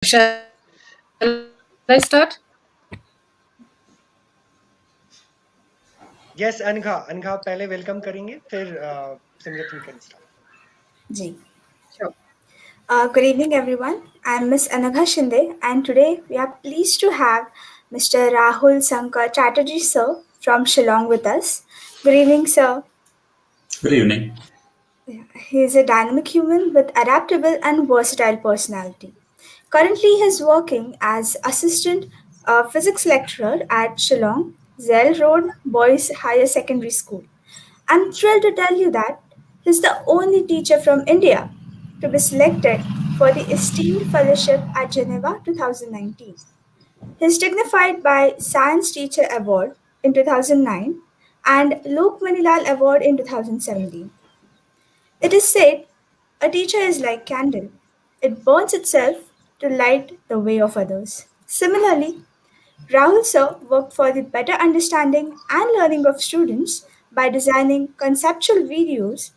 Shall I start? Yes, Anagha पहले welcome करेंगे फिर Simrat you can start. Ji. Sure. Good evening, everyone. I'm Miss Anagha Shinde, and today we are pleased to have Mr. Rahul Sankar Chatterjee, sir, from Shillong with us. Good evening, sir. Good evening. He is a dynamic human with adaptable and versatile personality. Currently, he is working as assistant physics lecturer at Shillong Zell Road Boys Higher Secondary School. I'm thrilled to tell you that he's the only teacher from India to be selected for the esteemed fellowship at Geneva 2019. He's dignified by Science Teacher Award in 2009 and Lok Manilal Award in 2017. It is said a teacher is like candle. It burns itself to light the way of others. Similarly, Rahul sir worked for the better understanding and learning of students by designing conceptual videos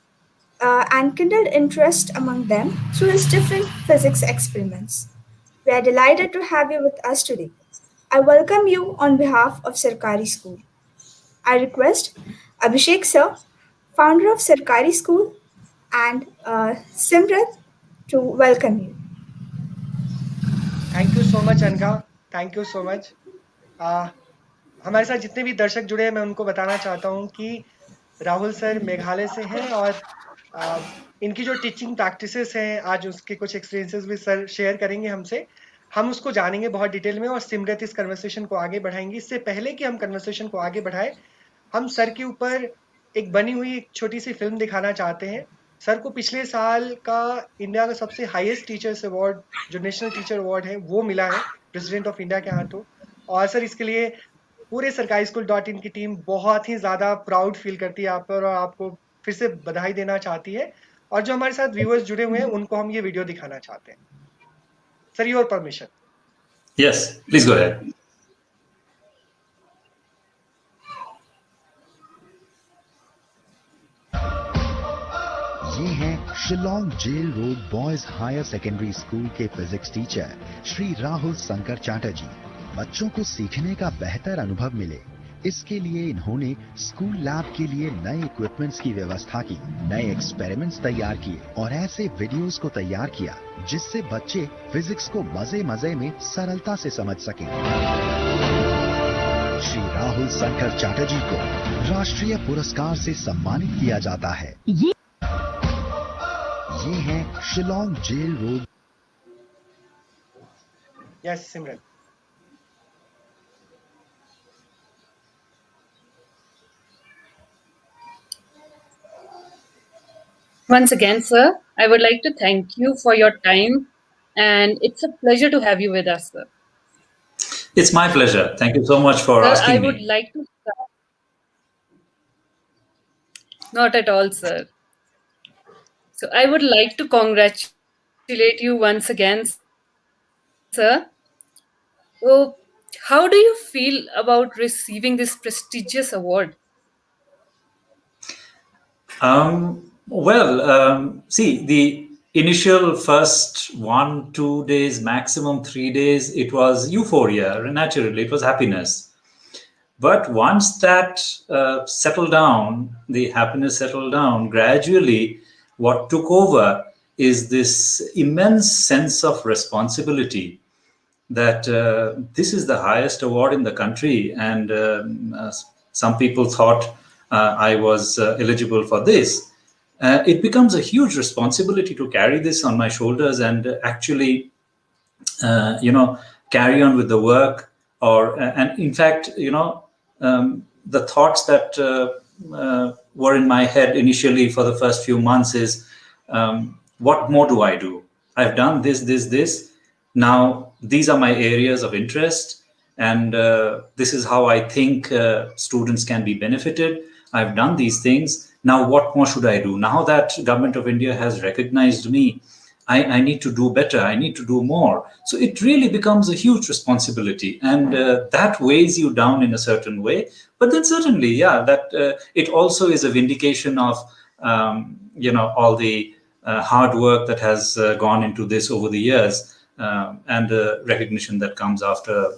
and kindled interest among them through his different physics experiments. We are delighted to have you with us today. I welcome you on behalf of Sarkari School. I request Abhishek sir, founder of Sarkari School, and Simrat to welcome you. Thank you so much Anagha. Thank you so much. हमारे साथ जितने भी दर्शक जुड़े हैं मैं उनको बताना चाहता हूं कि राहुल सर मेघालय से हैं और इनकी जो टीचिंग प्रैक्टिसेस हैं आज उसके कुछ एक्सपीरियंसेस भी सर शेयर करेंगे हमसे. हम उसको जानेंगे बहुत डिटेल में और सिमरत इस कन्वर्सेशन को आगे बढ़ाएंगी. इससे पहले कि हम कन्वर्सेशन को आगे बढ़ाएं हम सर के ऊपर एक बनी हुई एक छोटी सी फिल्म दिखाना चाहते हैं. सर को पिछले साल का इंडिया का सबसे हाईएस्ट टीचर्स अवार्ड जो नेशनल टीचर अवार्ड है वो मिला है प्रेसिडेंट ऑफ इंडिया के हाथों. और सर इसके लिए पूरे सरकारी स्कूल .in की टीम बहुत ही ज़्यादा प्राउड फील करती है आप पर और आपको फिर से बधाई देना चाहती है. और जो हमारे साथ व्यूअर्स जुड़े हुए हैं उनको हम ये वीडियो दिखाना चाहते हैं. Sir your permission. Yes, please go ahead. ये हैं Shillong jail road boys higher secondary school के फिजिक्स टीचर श्री राहुल शंकर चैटर्जी. बच्चों को सीखने का बेहतर अनुभव मिले इसके लिए इन्होंने स्कूल लैब के लिए नए इक्विपमेंट्स की व्यवस्था की, नए एक्सपेरिमेंट्स तैयार किए और ऐसे वीडियोस को तैयार किया जिससे बच्चे फिजिक्स को मजे मजे में सरलता से समझ सकें. श्री राहुल शंकर चैटर्जी को राष्ट्रीय पुरस्कार से सम्मानित किया जाता है. ये हैं Shillong jail road. Yes Simrat. Once again, sir, I would like to thank you for your time, and it's a pleasure to have you with us, sir. It's my pleasure. Thank you so much for Sir, asking I would me. like to start. Not at all, sir. So I would like to congratulate you once again, sir. So, how do you feel about receiving this prestigious award? See, the initial first 1-2 days, maximum 3 days, it was euphoria. Naturally, it was happiness. But once that settled down, the happiness settled down, gradually what took over is this immense sense of responsibility that this is the highest award in the country, and some people thought I was eligible for this. It becomes a huge responsibility to carry this on my shoulders and actually, carry on with the work. And in fact, the thoughts that were in my head initially for the first few months is, what more do I do? I've done this. Now, these are my areas of interest, and this is how I think students can be benefited. I've done these things. Now, what more should I do? Now that Government of India has recognized me, I need to do better. I need to do more. So it really becomes a huge responsibility, and that weighs you down in a certain way. But then certainly, that it also is a vindication of, all the hard work that has gone into this over the years. and the recognition that comes after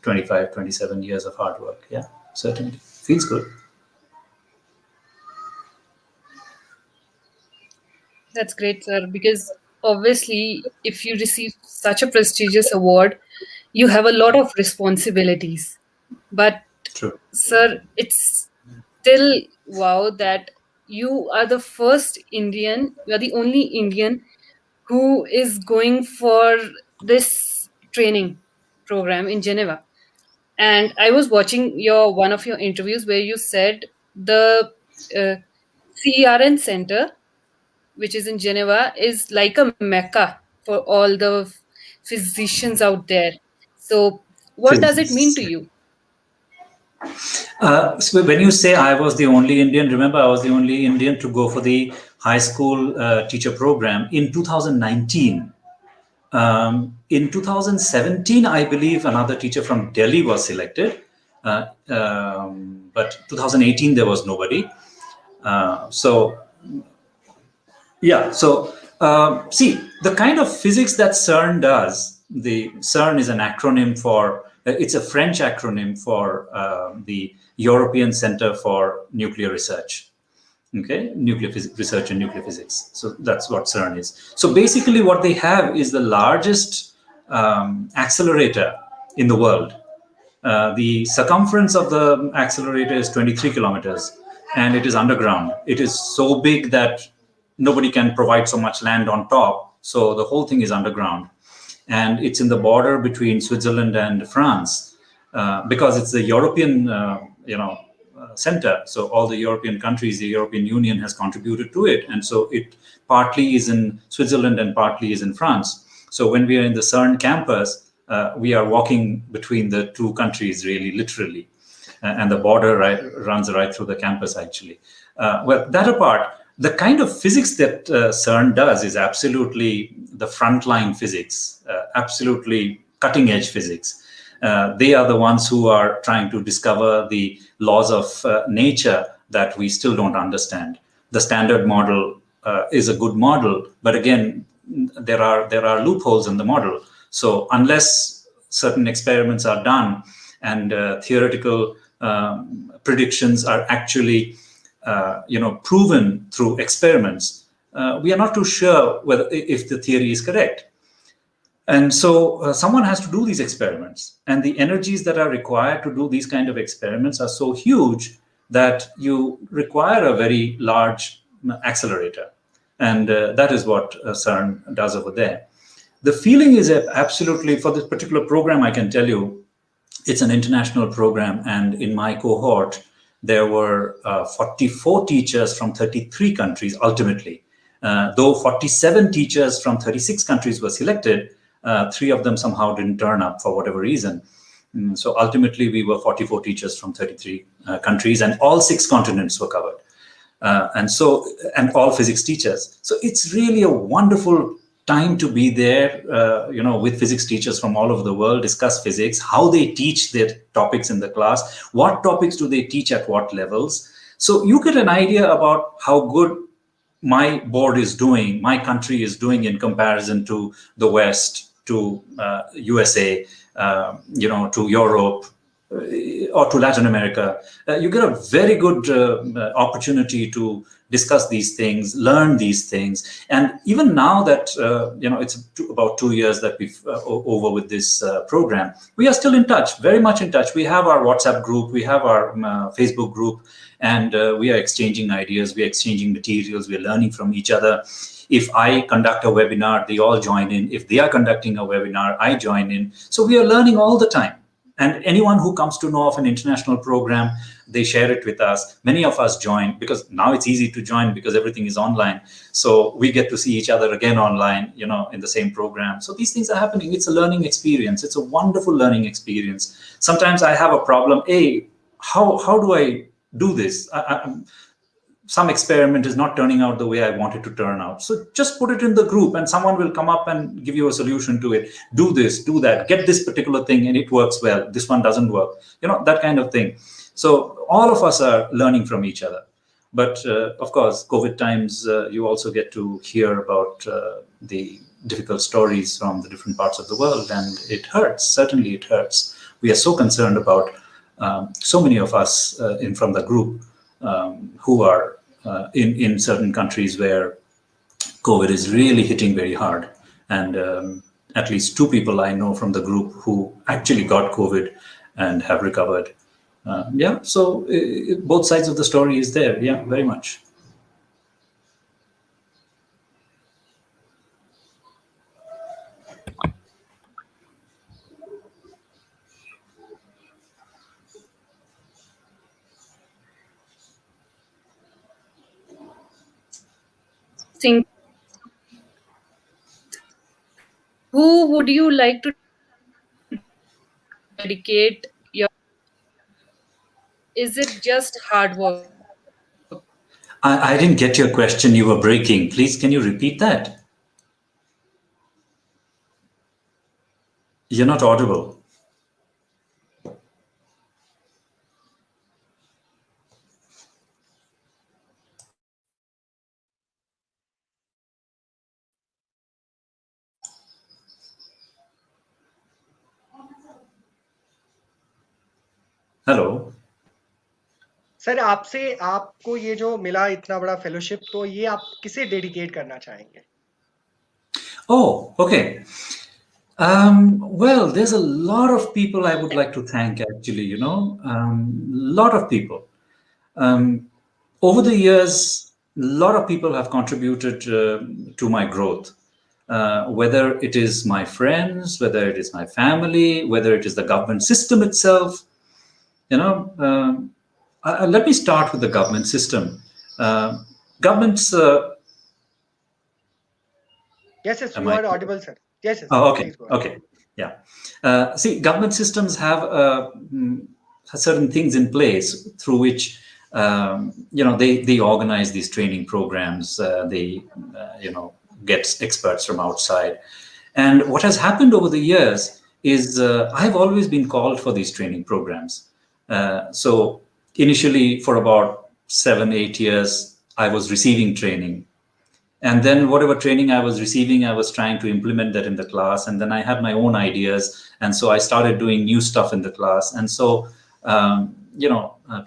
25, 27 years of hard work. Yeah, certainly. Feels good. That's great, sir, because obviously, if you receive such a prestigious award, you have a lot of responsibilities. But, True. sir, it's still wow that you are the first Indian, you are the only Indian who is going for this training program in Geneva. And I was watching your one of your interviews where you said the uh, CERN Center, which is in Geneva, is like a mecca for all the physicians out there. So, what does it mean Physics. to you? So when you say I was the only Indian, remember I was the only Indian to go for the high school teacher program in 2019. In 2017, I believe another teacher from Delhi was selected, but 2018 there was nobody. So yeah, so see the kind of physics that CERN does. The CERN is an acronym for. It's a French acronym for the European Center for Nuclear Research. Okay, nuclear research and nuclear physics. So that's what CERN is. So basically, what they have is the largest accelerator in the world. The circumference of the accelerator is 23 kilometers, and it is underground. It is so big that nobody can provide so much land on top. So the whole thing is underground, and it's in the border between Switzerland and France, because it's the European, center. So all the European countries, the European Union has contributed to it, and so it partly is in Switzerland and partly is in France. So when we are in the CERN campus, we are walking between the two countries, really, literally, and the border runs right through the campus, actually. Well, that apart, the kind of physics that CERN does is absolutely the frontline physics, absolutely cutting edge physics. They are the ones who are trying to discover the laws of nature that we still don't understand. The standard model is a good model, but again, there are loopholes in the model. So unless certain experiments are done and theoretical predictions are actually proven through experiments, we are not too sure whether if the theory is correct. And so someone has to do these experiments, and the energies that are required to do these kind of experiments are so huge that you require a very large accelerator, and that is what CERN does over there. The feeling is absolutely, for this particular program, I can tell you, it's an international program, and in my cohort, there were 44 teachers from 33 countries ultimately. Though 47 teachers from 36 countries were selected, 3 of them somehow didn't turn up for whatever reason. So ultimately, we were 44 teachers from 33 countries, and all 6 continents were covered. And all physics teachers. So it's really a wonderful time to be there, with physics teachers from all over the world, discuss physics, how they teach their topics in the class, what topics do they teach at what levels. So you get an idea about how good my board is doing, my country is doing in comparison to the West, to USA, to Europe, or to Latin America. You get a very good opportunity to discuss these things, learn these things. And even now that, it's about 2 years that we've over with this program, we are still in touch, very much in touch. We have our WhatsApp group, we have our Facebook group, and we are exchanging ideas, we are exchanging materials, we are learning from each other. If I conduct a webinar, they all join in. If they are conducting a webinar, I join in. So we are learning all the time. And anyone who comes to know of an international program, they share it with us. Many of us join, because now it's easy to join because everything is online. So we get to see each other again online, in the same program. So these things are happening. It's a learning experience. It's a wonderful learning experience. Sometimes I have a problem. How do I do this? Some experiment is not turning out the way I want it to turn out. So just put it in the group and someone will come up and give you a solution to it. Do this, do that, get this particular thing and it works well. This one doesn't work, that kind of thing. So all of us are learning from each other. But of course, COVID times, you also get to hear about the difficult stories from the different parts of the world, and it hurts. Certainly, it hurts. We are so concerned about so many of us from the group who are in certain countries where COVID is really hitting very hard. And at least 2 people I know from the group who actually got COVID and have recovered. Yeah, so both sides of the story is there. Yeah, very much. Think, who would you like to dedicate your is it just hard work? I didn't get your question. You were breaking. Please, can you repeat that? You're not audible. Hello. Sir आपसे आपको ये जो मिला इतना बड़ा fellowship, तो ये आप किसे डेडिकेट करना चाहेंगे? Oh, okay. Well, there's a lot of people I would like to thank, actually, lot of people. Over the years, a lot of people have contributed to my growth, whether it is my friends, whether it is my family, whether it is the government system itself. Let me start with the government system. Governments. Yes, yes, Am you I? are audible, sir. Yes, yes, Oh, okay. please go ahead. Okay. Yeah. See, government systems have certain things in place through which they organize these training programs. They get experts from outside, and what has happened over the years is I've always been called for these training programs. So initially, for about 7-8 years, I was receiving training. And then whatever training I was receiving, I was trying to implement that in the class. And then I had my own ideas. And so I started doing new stuff in the class. And so,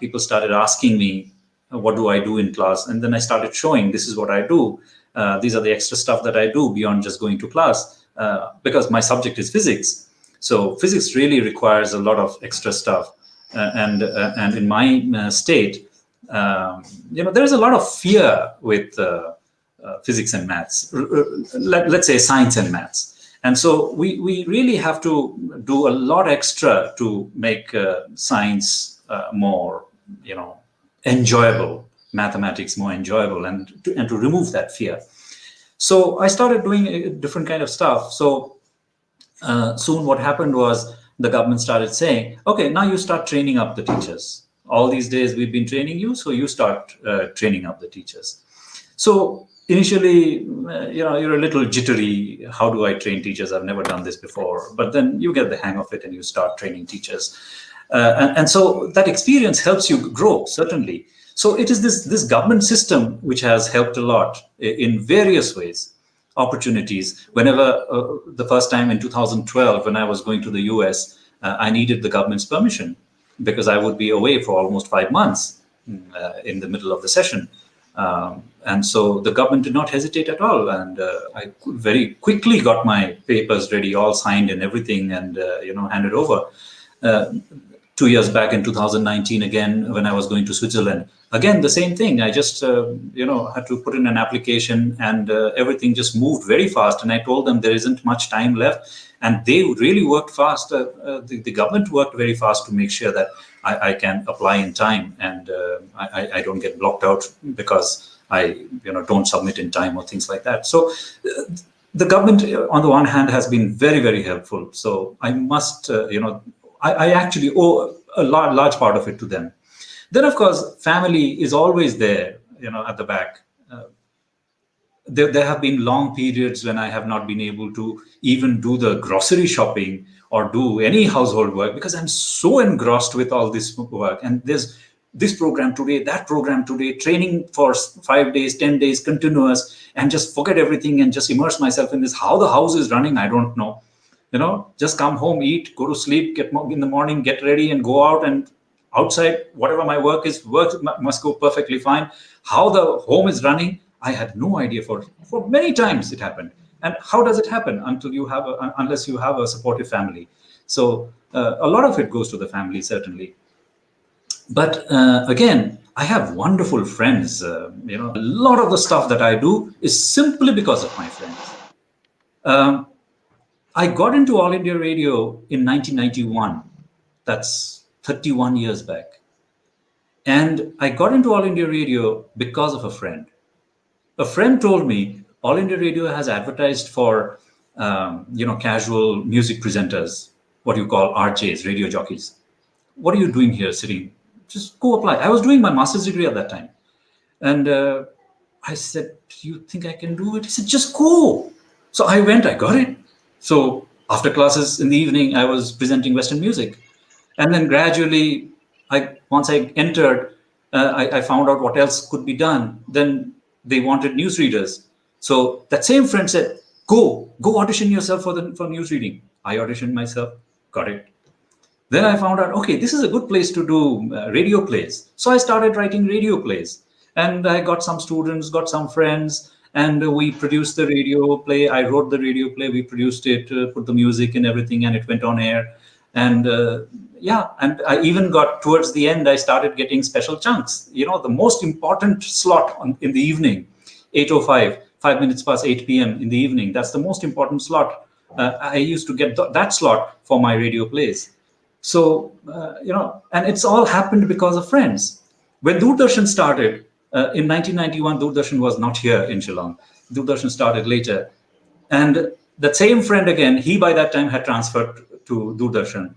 people started asking me, what do I do in class? And then I started showing, this is what I do. These are the extra stuff that I do beyond just going to class, because my subject is physics. So physics really requires a lot of extra stuff. And in my state, there's a lot of fear with physics and maths, let's say science and maths. And so we really have to do a lot extra to make science more, enjoyable, mathematics more enjoyable, and to remove that fear. So I started doing a different kind of stuff. So soon what happened was the government started saying, okay, now you start training up the teachers. All these days we've been training you, so you start training up the teachers. So initially, you're a little jittery. How do I train teachers? I've never done this before. But then you get the hang of it and you start training teachers. And so that experience helps you grow, certainly. So it is this government system which has helped a lot in various ways. Opportunities. Whenever the first time in 2012, when I was going to the US, I needed the government's permission because I would be away for almost 5 months in the middle of the session. And so the government did not hesitate at all. And I very quickly got my papers ready, all signed and everything, and, handed over. 2 years back in 2019, again, when I was going to Switzerland, again, the same thing. I just, had to put in an application, and everything just moved very fast. And I told them there isn't much time left. And they really worked fast. The government worked very fast to make sure that I can apply in time, and I don't get blocked out because I don't submit in time or things like that. So the government, on the one hand, has been very, very helpful. So I must, I actually owe a large part of it to them. Then, of course, family is always there, at the back. There have been long periods when I have not been able to even do the grocery shopping or do any household work because I'm so engrossed with all this work. And there's this program today, that program today, training for 5 days, 10 days, continuous, and just forget everything and just immerse myself in this. How the house is running, I don't know. Just come home, eat, go to sleep, get in the morning, get ready and go out, and outside, whatever my work must go perfectly fine. How the home is running, I had no idea. For many times it happened. And how does it happen? Unless you have a supportive family. So a lot of it goes to the family, certainly. But again, I have wonderful friends. A lot of the stuff that I do is simply because of my friends. I got into All India Radio in 1991. That's 31 years back. And I got into All India Radio because of a friend. A friend told me All India Radio has advertised for, casual music presenters, what you call RJs, radio jockeys. What are you doing here sitting? Just go apply. I was doing my master's degree at that time. And I said, do you think I can do it? He said, just go. So I went, I got it. So after classes in the evening, I was presenting Western music. And then gradually, once I entered, I found out what else could be done. Then they wanted newsreaders. So that same friend said, go audition yourself for newsreading. I auditioned myself, got it. Then I found out, okay, this is a good place to do radio plays. So I started writing radio plays. And I got some students, got some friends, and we produced the radio play. I wrote the radio play, we produced it, put the music and everything, and it went on air. And and I even got towards the end, I started getting special chunks. The most important slot in the evening, 8:05, 5 minutes past 8 p.m. in the evening. That's the most important slot. I used to get that slot for my radio plays. So, and it's all happened because of friends. When Doordarshan started, in 1991, Doordarshan was not here in Shillong. Doordarshan started later. And that same friend again, he by that time had transferred to Doordarshan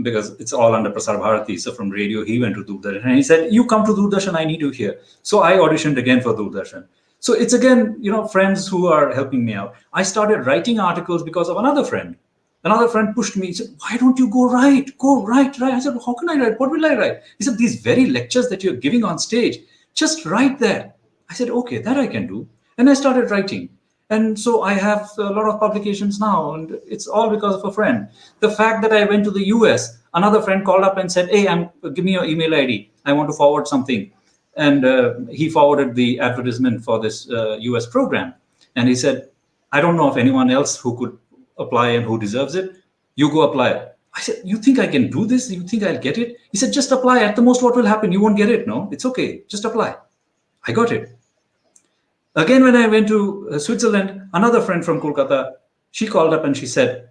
because it's all under Prasar Bharati. So from radio, he went to Doordarshan. And he said, you come to Doordarshan, I need you here. So I auditioned again for Doordarshan. So it's again, friends who are helping me out. I started writing articles because of another friend. Another friend pushed me. He said, why don't you go write? Go write. I said, how can I write? What will I write? He said, these very lectures that you're giving on stage, just write there. I said, okay, that I can do. And I started writing. And so I have a lot of publications now, and it's all because of a friend. The fact that I went to the US, another friend called up and said, hey, give me your email ID. I want to forward something. And he forwarded the advertisement for this US program. And he said, I don't know of anyone else who could apply and who deserves it. You go apply. I said, you think I can do this? You think I'll get it? He said, just apply. At the most, what will happen? You won't get it. No, it's okay. Just apply. I got it. Again, when I went to Switzerland, another friend from Kolkata, she called up and she said,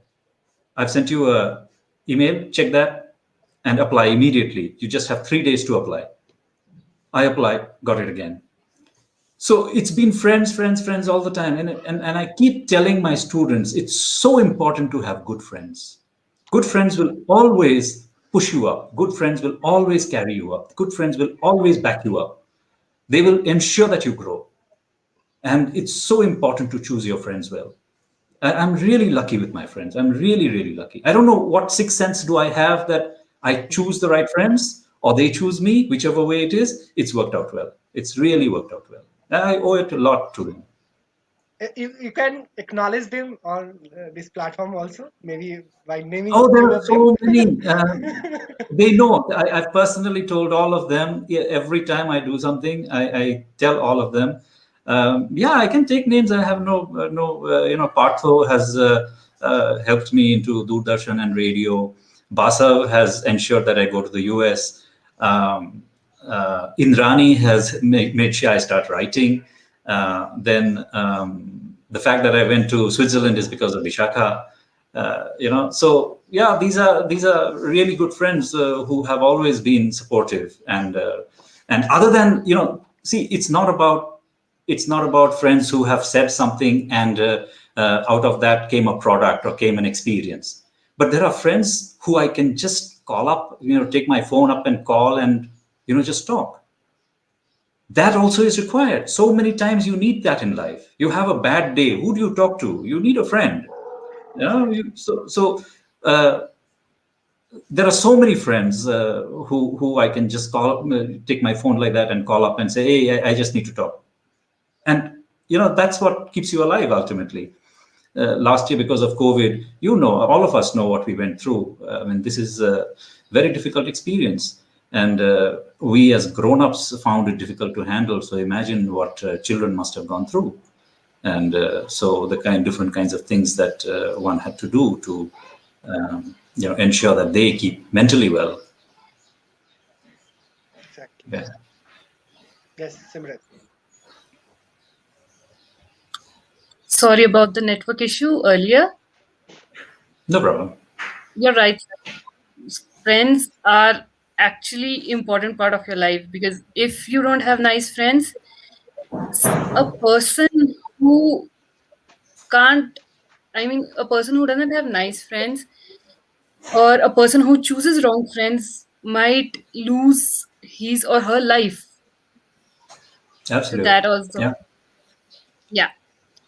I've sent you an email, check that and apply immediately. You just have 3 days to apply. I applied, got it again. So it's been friends all the time. And I keep telling my students, it's so important to have good friends. Good friends will always push you up. Good friends will always carry you up. Good friends will always back you up. They will ensure that you grow. And it's so important to choose your friends well. I'm really lucky with my friends. I'm really, really lucky. I don't know what sixth sense do I have that I choose the right friends or they choose me, whichever way it is, it's worked out well. It's really worked out well. I owe it a lot to them. You can acknowledge them on this platform also, maybe by naming. Oh, there are so many. They know. I've personally told all of them. Every time I do something, I tell all of them. I can take names. I have Partho has helped me into Doordarshan and radio. Basav has ensured that I go to the US. Indrani has made sure I start writing. Then the fact that I went to Switzerland is because of Vishakha. So yeah, these are really good friends who have always been supportive. And other than see, it's not about friends who have said something and out of that came a product or came an experience. But there are friends who I can just call up, take my phone up and call and just talk. That also is required. So many times you need that in life. You have a bad day. Who do you talk to? You need a friend. there are so many friends who I can just call, take my phone like that and call up and say, hey, I just need to talk. And that's what keeps you alive ultimately. Last year, because of COVID, all of us know what we went through. I mean, this is a very difficult experience, and we as grown-ups found it difficult to handle. So imagine what children must have gone through, and so the different kinds of things that one had to do to ensure that they keep mentally well. Exactly. Yeah. Yes, Simran. Sorry about the network issue earlier. No problem. You're right. Friends are actually important part of your life, because if you don't have nice friends, a person who can't, I mean, a person who doesn't have nice friends, or a person who chooses wrong friends, might lose his or her life. So Absolutely. that also, Yeah. yeah.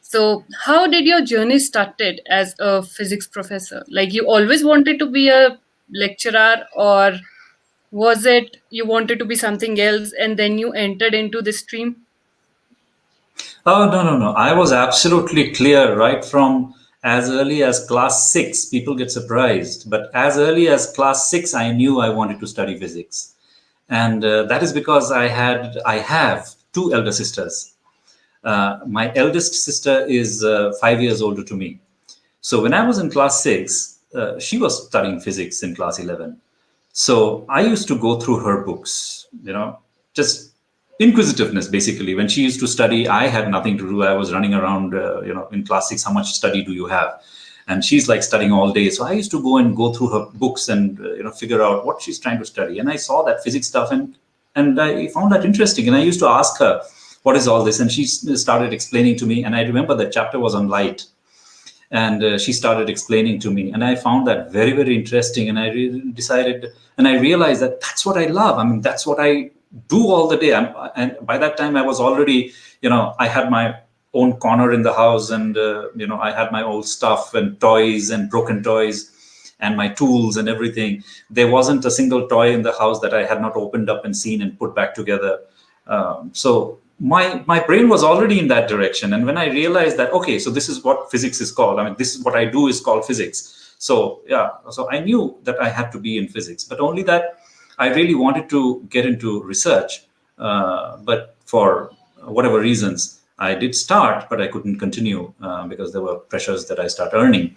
So how did your journey started as a physics professor? Like, you always wanted to be a lecturer, or was it you wanted to be something else and then you entered into this stream? Oh, no, no, no. I was absolutely clear right from as early as class six. People get surprised, but as early as class six, I knew I wanted to study physics. And that is because I have two elder sisters. My eldest sister is 5 years older to me. So when I was in class six, she was studying physics in class 11. So I used to go through her books, just inquisitiveness, basically. When she used to study, I had nothing to do. I was running around, in class six, how much study do you have? And she's like studying all day. So I used to go through her books and, figure out what she's trying to study. And I saw that physics stuff, and I found that interesting. And I used to ask her, what is all this? And she started explaining to me. And I remember the chapter was on light. And she started explaining to me, and I found that very, very interesting. And I decided, and I realized that that's what I love. I mean, that's what I do all the day. And by that time, I was already, I had my own corner in the house, and I had my old stuff and toys and broken toys and my tools and everything. There wasn't a single toy in the house that I had not opened up and seen and put back together. So my brain was already in that direction. And when I realized that, okay, so this is what physics is called. I mean, this is what I do is called physics. So yeah, so I knew that I had to be in physics, but only that I really wanted to get into research. But for whatever reasons, I did start, but I couldn't continue because there were pressures that I start earning.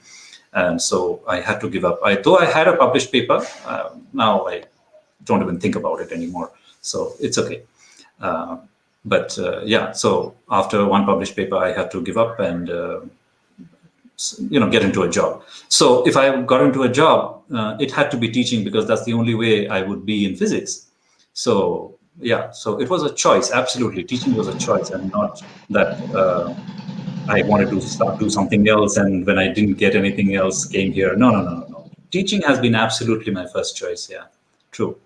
And so I had to give up. Though I had a published paper, now I don't even think about it anymore. So it's okay. But yeah, so after one published paper, I had to give up and get into a job. So if I got into a job, it had to be teaching, because that's the only way I would be in physics. So yeah, so it was a choice. Absolutely, teaching was a choice, and not that I wanted to do something else, and when I didn't get anything else, came here. No, no, no, no, no. Teaching has been absolutely my first choice. Yeah, true.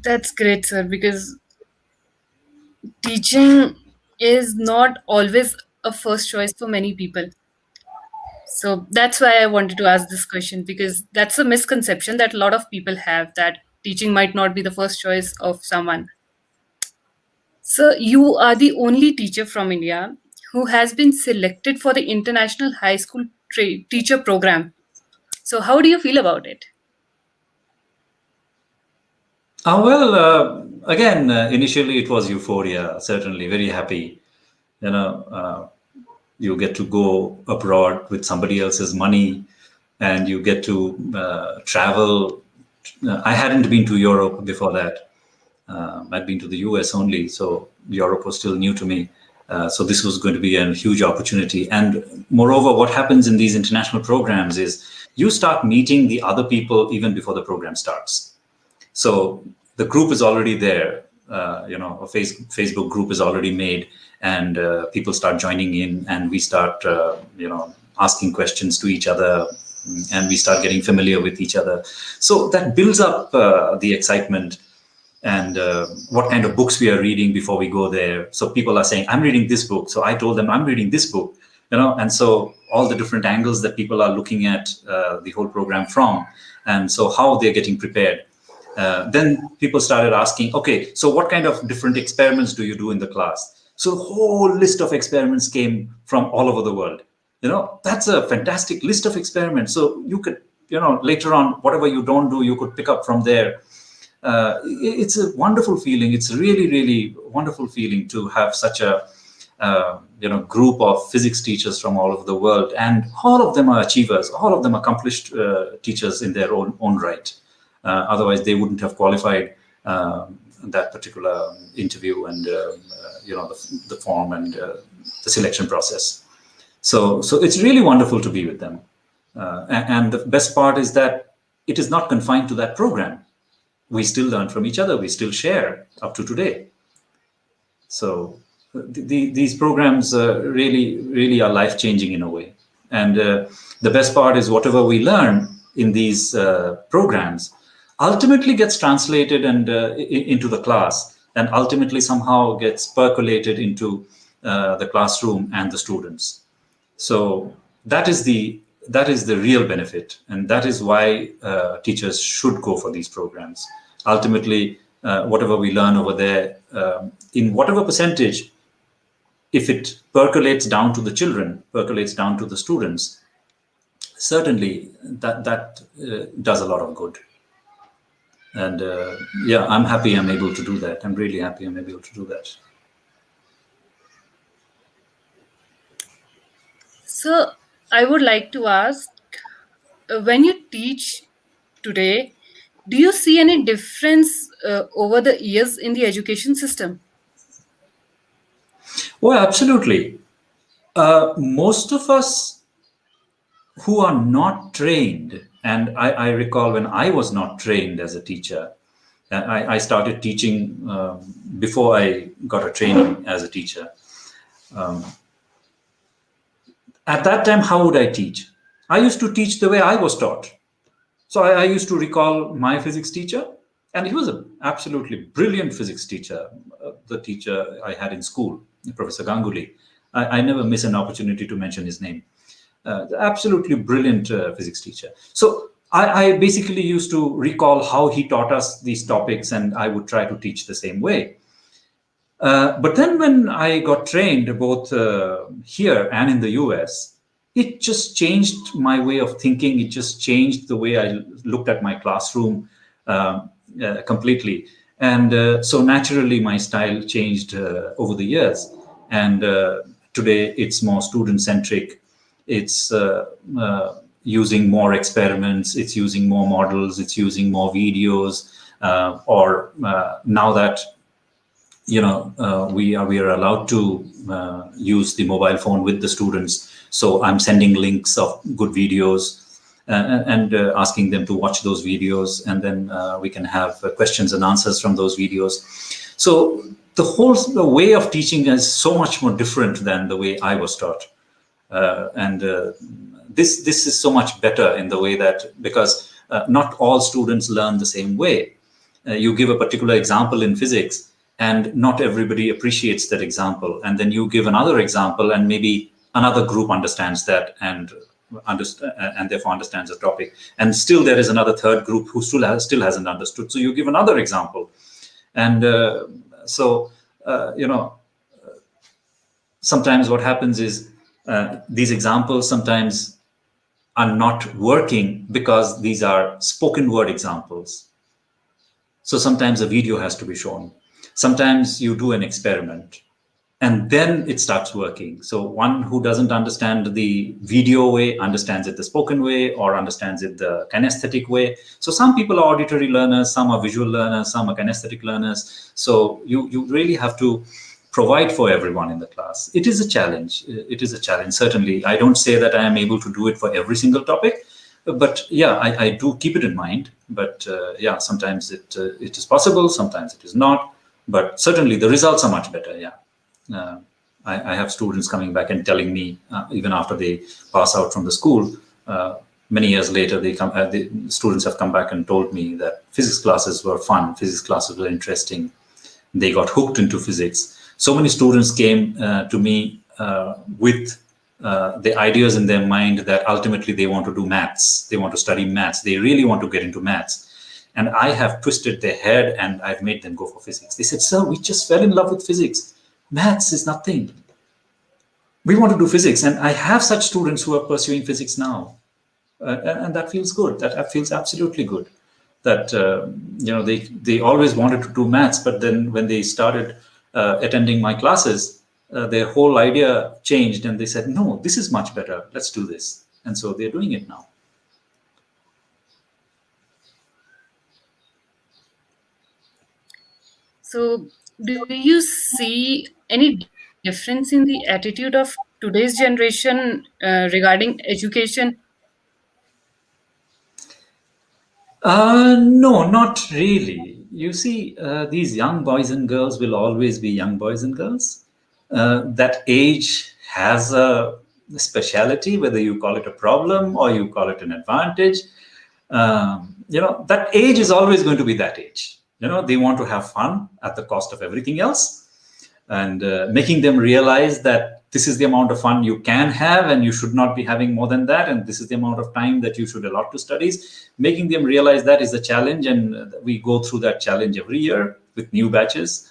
That's great, sir, because teaching is not always a first choice for many people. So that's why I wanted to ask this question, because that's a misconception that a lot of people have, that teaching might not be the first choice of someone. So you are the only teacher from India who has been selected for the International High School Teacher Program. So how do you feel about it? Well, again, initially it was euphoria, certainly very happy. You know, you get to go abroad with somebody else's money, and you get to travel. I hadn't been to Europe before that. I'd been to the US only, so Europe was still new to me. So this was going to be a huge opportunity. And moreover, what happens in these international programs is you start meeting the other people even before the program starts. So the group is already there. A Facebook group is already made, and people start joining in, and we start, asking questions to each other, and we start getting familiar with each other. So that builds up the excitement. and what kind of books we are reading before we go there. So people are saying, I'm reading this book. So I told them I'm reading this book, and so all the different angles that people are looking at the whole program from, and so how they're getting prepared. Then people started asking, okay, so what kind of different experiments do you do in the class? So a whole list of experiments came from all over the world. That's a fantastic list of experiments. So you could, later on, whatever you don't do, you could pick up from there. It's a wonderful feeling. It's a really, really wonderful feeling to have such a group of physics teachers from all over the world, and all of them are achievers. All of them accomplished teachers in their own right. Otherwise, they wouldn't have qualified that particular interview and the form and the selection process. So it's really wonderful to be with them. And the best part is that it is not confined to that program. We still learn from each other. We still share up to today. So these programs really, really are life-changing in a way. And the best part is whatever we learn in these programs ultimately gets translated and into the class, and ultimately somehow gets percolated into the classroom and the students. So that is the real benefit, and that is why teachers should go for these programs. Ultimately, whatever we learn over there, in whatever percentage, if it percolates down to the children, percolates down to the students, certainly that does a lot of good. And I'm happy I'm able to do that. I'm really happy I'm able to do that. So I would like to ask, when you teach today, do you see any difference over the years in the education system? Well, absolutely. Most of us who are not trained, and I recall when I was not trained as a teacher, I started teaching before I got a training as a teacher. At that time, how would I teach? I used to teach the way I was taught. So I used to recall my physics teacher, and he was an absolutely brilliant physics teacher, the teacher I had in school, Professor Ganguly. I never miss an opportunity to mention his name. Absolutely brilliant physics teacher. So I basically used to recall how he taught us these topics, and I would try to teach the same way. But then when I got trained both here and in the US, it just changed my way of thinking. It just changed the way I looked at my classroom completely. And so naturally, my style changed over the years. And today, it's more student-centric. It's using more experiments. It's using more models. It's using more videos. Or now that we are allowed to use the mobile phone with the students. So I'm sending links of good videos and asking them to watch those videos, and then we can have questions and answers from those videos. So the way of teaching is so much more different than the way I was taught, and this is so much better in the way that, because not all students learn the same way. You give a particular example in physics, and not everybody appreciates that example. And then you give another example, and maybe another group understands that and therefore understands the topic. And still there is another third group who still hasn't understood. So you give another example. And sometimes what happens is these examples sometimes are not working because these are spoken word examples. So sometimes a video has to be shown. Sometimes you do an experiment and then it starts working. So one who doesn't understand the video way understands it the spoken way, or understands it the kinesthetic way. So some people are auditory learners, some are visual learners, some are kinesthetic learners. So you really have to provide for everyone in the class. It is a challenge. It is a challenge, certainly. I don't say that I am able to do it for every single topic, but yeah, I do keep it in mind. But yeah, sometimes it is possible, sometimes it is not. But certainly the results are much better, yeah. I have students coming back and telling me, even after they pass out from the school, many years later, the students have come back and told me that physics classes were fun, physics classes were interesting. They got hooked into physics. So many students came to me with the ideas in their mind that ultimately they want to do maths, they want to study maths, they really want to get into maths. And I have twisted their head and I've made them go for physics. They said, sir, we just fell in love with physics. Maths is nothing. We want to do physics. And I have such students who are pursuing physics now. And that feels good. That feels absolutely good. That they always wanted to do maths, but then when they started attending my classes, their whole idea changed, and they said, "No, this is much better. Let's do this." And so they're doing it now. So, do you see any difference in the attitude of today's generation regarding education? No, not really. You see, these young boys and girls will always be young boys and girls. That age has a speciality, whether you call it a problem or you call it an advantage. That age is always going to be that age. They want to have fun at the cost of everything else, and making them realize that this is the amount of fun you can have and you should not be having more than that, and this is the amount of time that you should allot to studies. Making them realize that is a challenge, and we go through that challenge every year with new batches.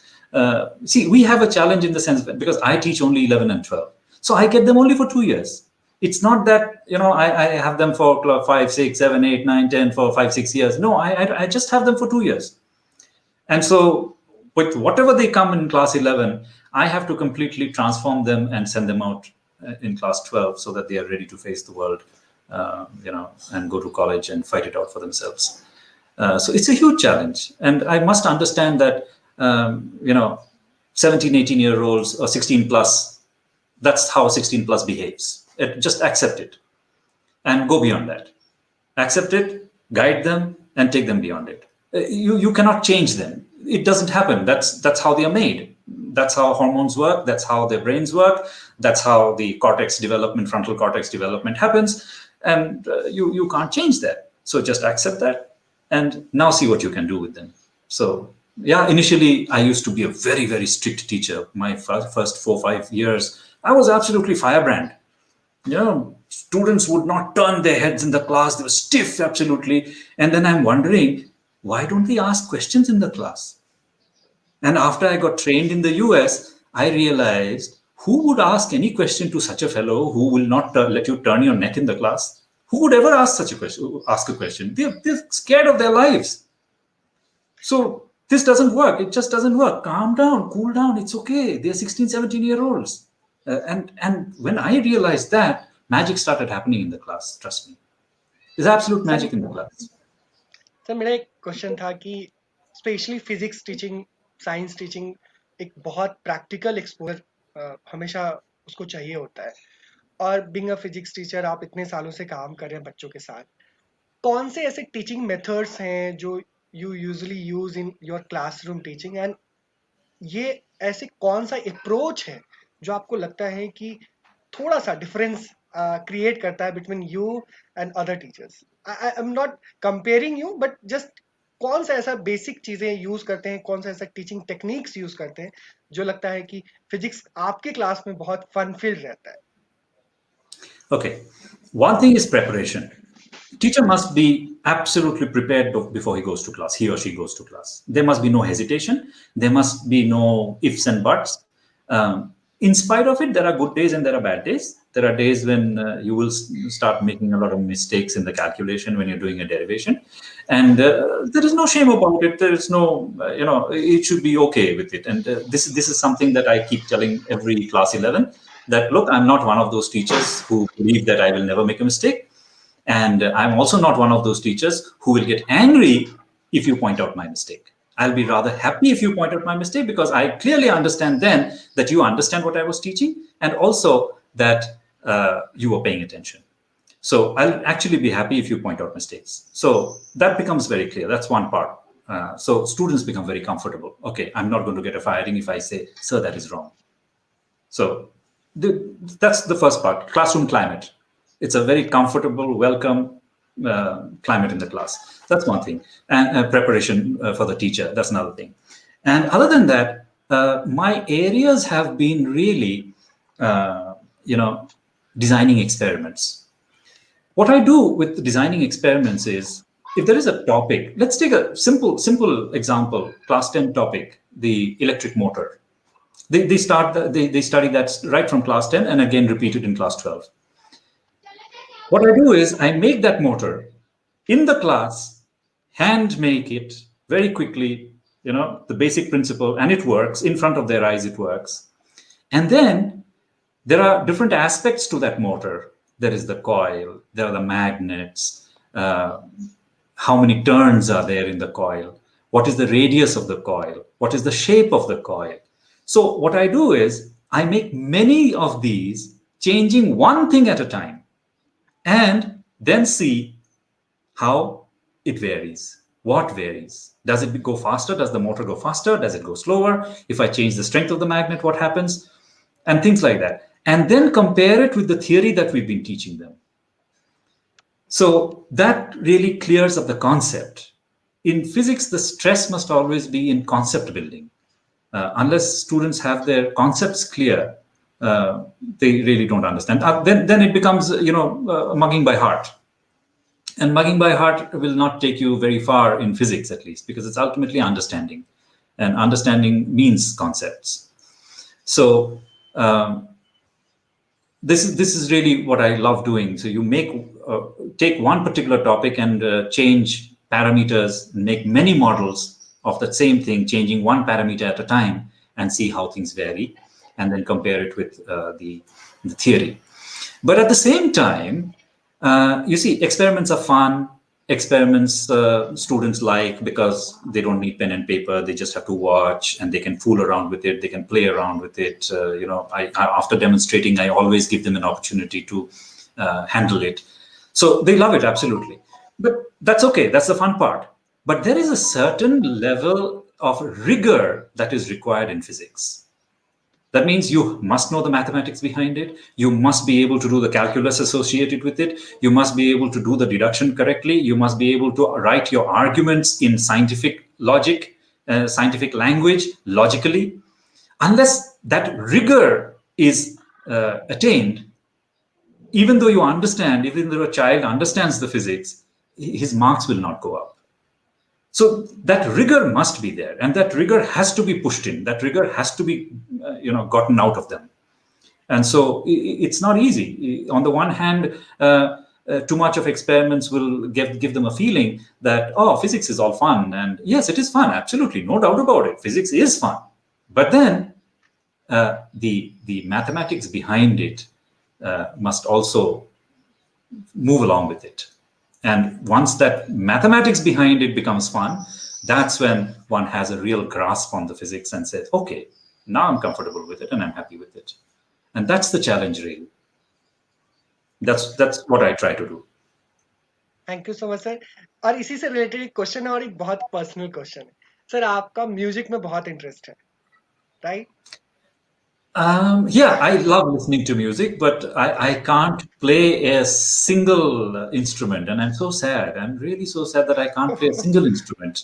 See, we have a challenge in the sense that because I teach only 11 and 12, so I get them only for 2 years. It's not that I have them for 5, 6, 7, 8, 9, 10 for 5, 6 years. No, I just have them for 2 years. And so with whatever they come in class 11, I have to completely transform them and send them out in class 12 so that they are ready to face the world, and go to college and fight it out for themselves. So it's a huge challenge. And I must understand that, 17, 18-year-olds or 16 plus, that's how 16 plus behaves. Just accept it and go beyond that. Accept it, guide them, and take them beyond it. You cannot change them. It doesn't happen. That's how they are made. That's how hormones work. That's how their brains work. That's how the frontal cortex development happens. And you can't change that. So just accept that and now see what you can do with them. So yeah, initially I used to be a very, very strict teacher. My first 4 or 5 years, I was absolutely firebrand. Students would not turn their heads in the class. They were stiff, absolutely. And then I'm wondering, why don't they ask questions in the class? And after I got trained in the US, I realized, who would ask any question to such a fellow who will not let you turn your neck in the class? Who would ever ask such a question? They're scared of their lives. So this doesn't work. It just doesn't work. Calm down, cool down. It's okay. They're 16, 17-year-olds. And when I realized that, magic started happening in the class. Trust me. There's absolute magic in the class. Sir मेरा एक question था कि specially physics teaching, science teaching एक बहुत practical exposure हमेशा उसको चाहिए होता है, और बीइंग अ फिजिक्स टीचर आप इतने सालों से काम कर रहे हैं बच्चों के साथ, कौन से ऐसे टीचिंग मेथड्स हैं जो you usually use in your classroom teaching, and ये ऐसे कौन सा अप्रोच है जो आपको लगता है कि थोड़ा सा डिफरेंस क्रिएट करता है between you and other teachers? I am not comparing you, but just कौन सा ऐसा बेसिक चीजें यूज करते हैं, कौन सा ऐसा टीचिंग टेक्निक्स यूज करते हैं जो लगता है कि फिजिक्स आपके क्लास में बहुत फन फील्ड रहता है? Okay, one thing is preparation. Teacher must be absolutely prepared before he goes to class, he or she goes to class. There must be no hesitation. There must be no ifs and buts. In spite of it, there are good days and there are bad days. There are days when you will start making a lot of mistakes in the calculation when you're doing a derivation. And there is no shame about it. There is no, it should be okay with it. And this is something that I keep telling every class 11, that look, I'm not one of those teachers who believe that I will never make a mistake. And I'm also not one of those teachers who will get angry if you point out my mistake. I'll be rather happy if you point out my mistake, because I clearly understand then that you understand what I was teaching, and also that you were paying attention. So I'll actually be happy if you point out mistakes. So that becomes very clear. That's one part. So students become very comfortable. Okay, I'm not going to get a firing if I say, sir, that is wrong. So that's the first part. Classroom climate. It's a very comfortable, welcome, climate in the class. That's one thing. And preparation for the teacher, that's another thing. And other than that, my areas have been really, designing experiments. What I do with designing experiments is, if there is a topic, let's take a simple example, class 10 topic, the electric motor. They study that right from class 10 and again repeat it in class 12. What I do is I make that motor in the class, hand make it very quickly, the basic principle, and it works in front of their eyes, it works. And then there are different aspects to that motor. There is the coil, there are the magnets, how many turns are there in the coil, what is the radius of the coil, what is the shape of the coil. So what I do is I make many of these, changing one thing at a time, and then see how it varies. What varies? Does it go faster? Does the motor go faster? Does it go slower? If I change the strength of the magnet, what happens? And things like that. And then compare it with the theory that we've been teaching them. So that really clears up the concept. In physics, the stress must always be in concept building. Unless students have their concepts clear, they really don't understand. Then it becomes, mugging by heart. And mugging by heart will not take you very far in physics, at least, because it's ultimately understanding. And understanding means concepts. So this is really what I love doing. So you take one particular topic and change parameters, make many models of that same thing, changing one parameter at a time, and see how things vary, and then compare it with the theory. But at the same time, you see, experiments are fun. Experiments students like, because they don't need pen and paper. They just have to watch, and they can fool around with it. They can play around with it. After demonstrating, I always give them an opportunity to handle it. So they love it, absolutely. But that's okay. That's the fun part. But there is a certain level of rigor that is required in physics. That means you must know the mathematics behind it. You must be able to do the calculus associated with it. You must be able to do the deduction correctly. You must be able to write your arguments in scientific logic, scientific language, logically. Unless that rigor is attained, even though you understand, even though a child understands the physics, his marks will not go up. So that rigor must be there, and that rigor has to be pushed in. That rigor has to be, gotten out of them. And so it's not easy. On the one hand, too much of experiments will give them a feeling that, oh, physics is all fun. And yes, it is fun, absolutely, no doubt about it. Physics is fun. But then the mathematics behind it must also move along with it. And once that mathematics behind it becomes fun, that's when one has a real grasp on the physics and says, okay, now I'm comfortable with it and I'm happy with it. And that's the challenge, really. That's what I try to do. Thank you so much sir. और इसी से related एक question है, और एक बहुत personal question है. Sir, आपका म्यूजिक में बहुत इंटरेस्ट है, right? Yeah, I love listening to music, but I can't play a single instrument, and I'm so sad. I'm really so sad that I can't play a single instrument.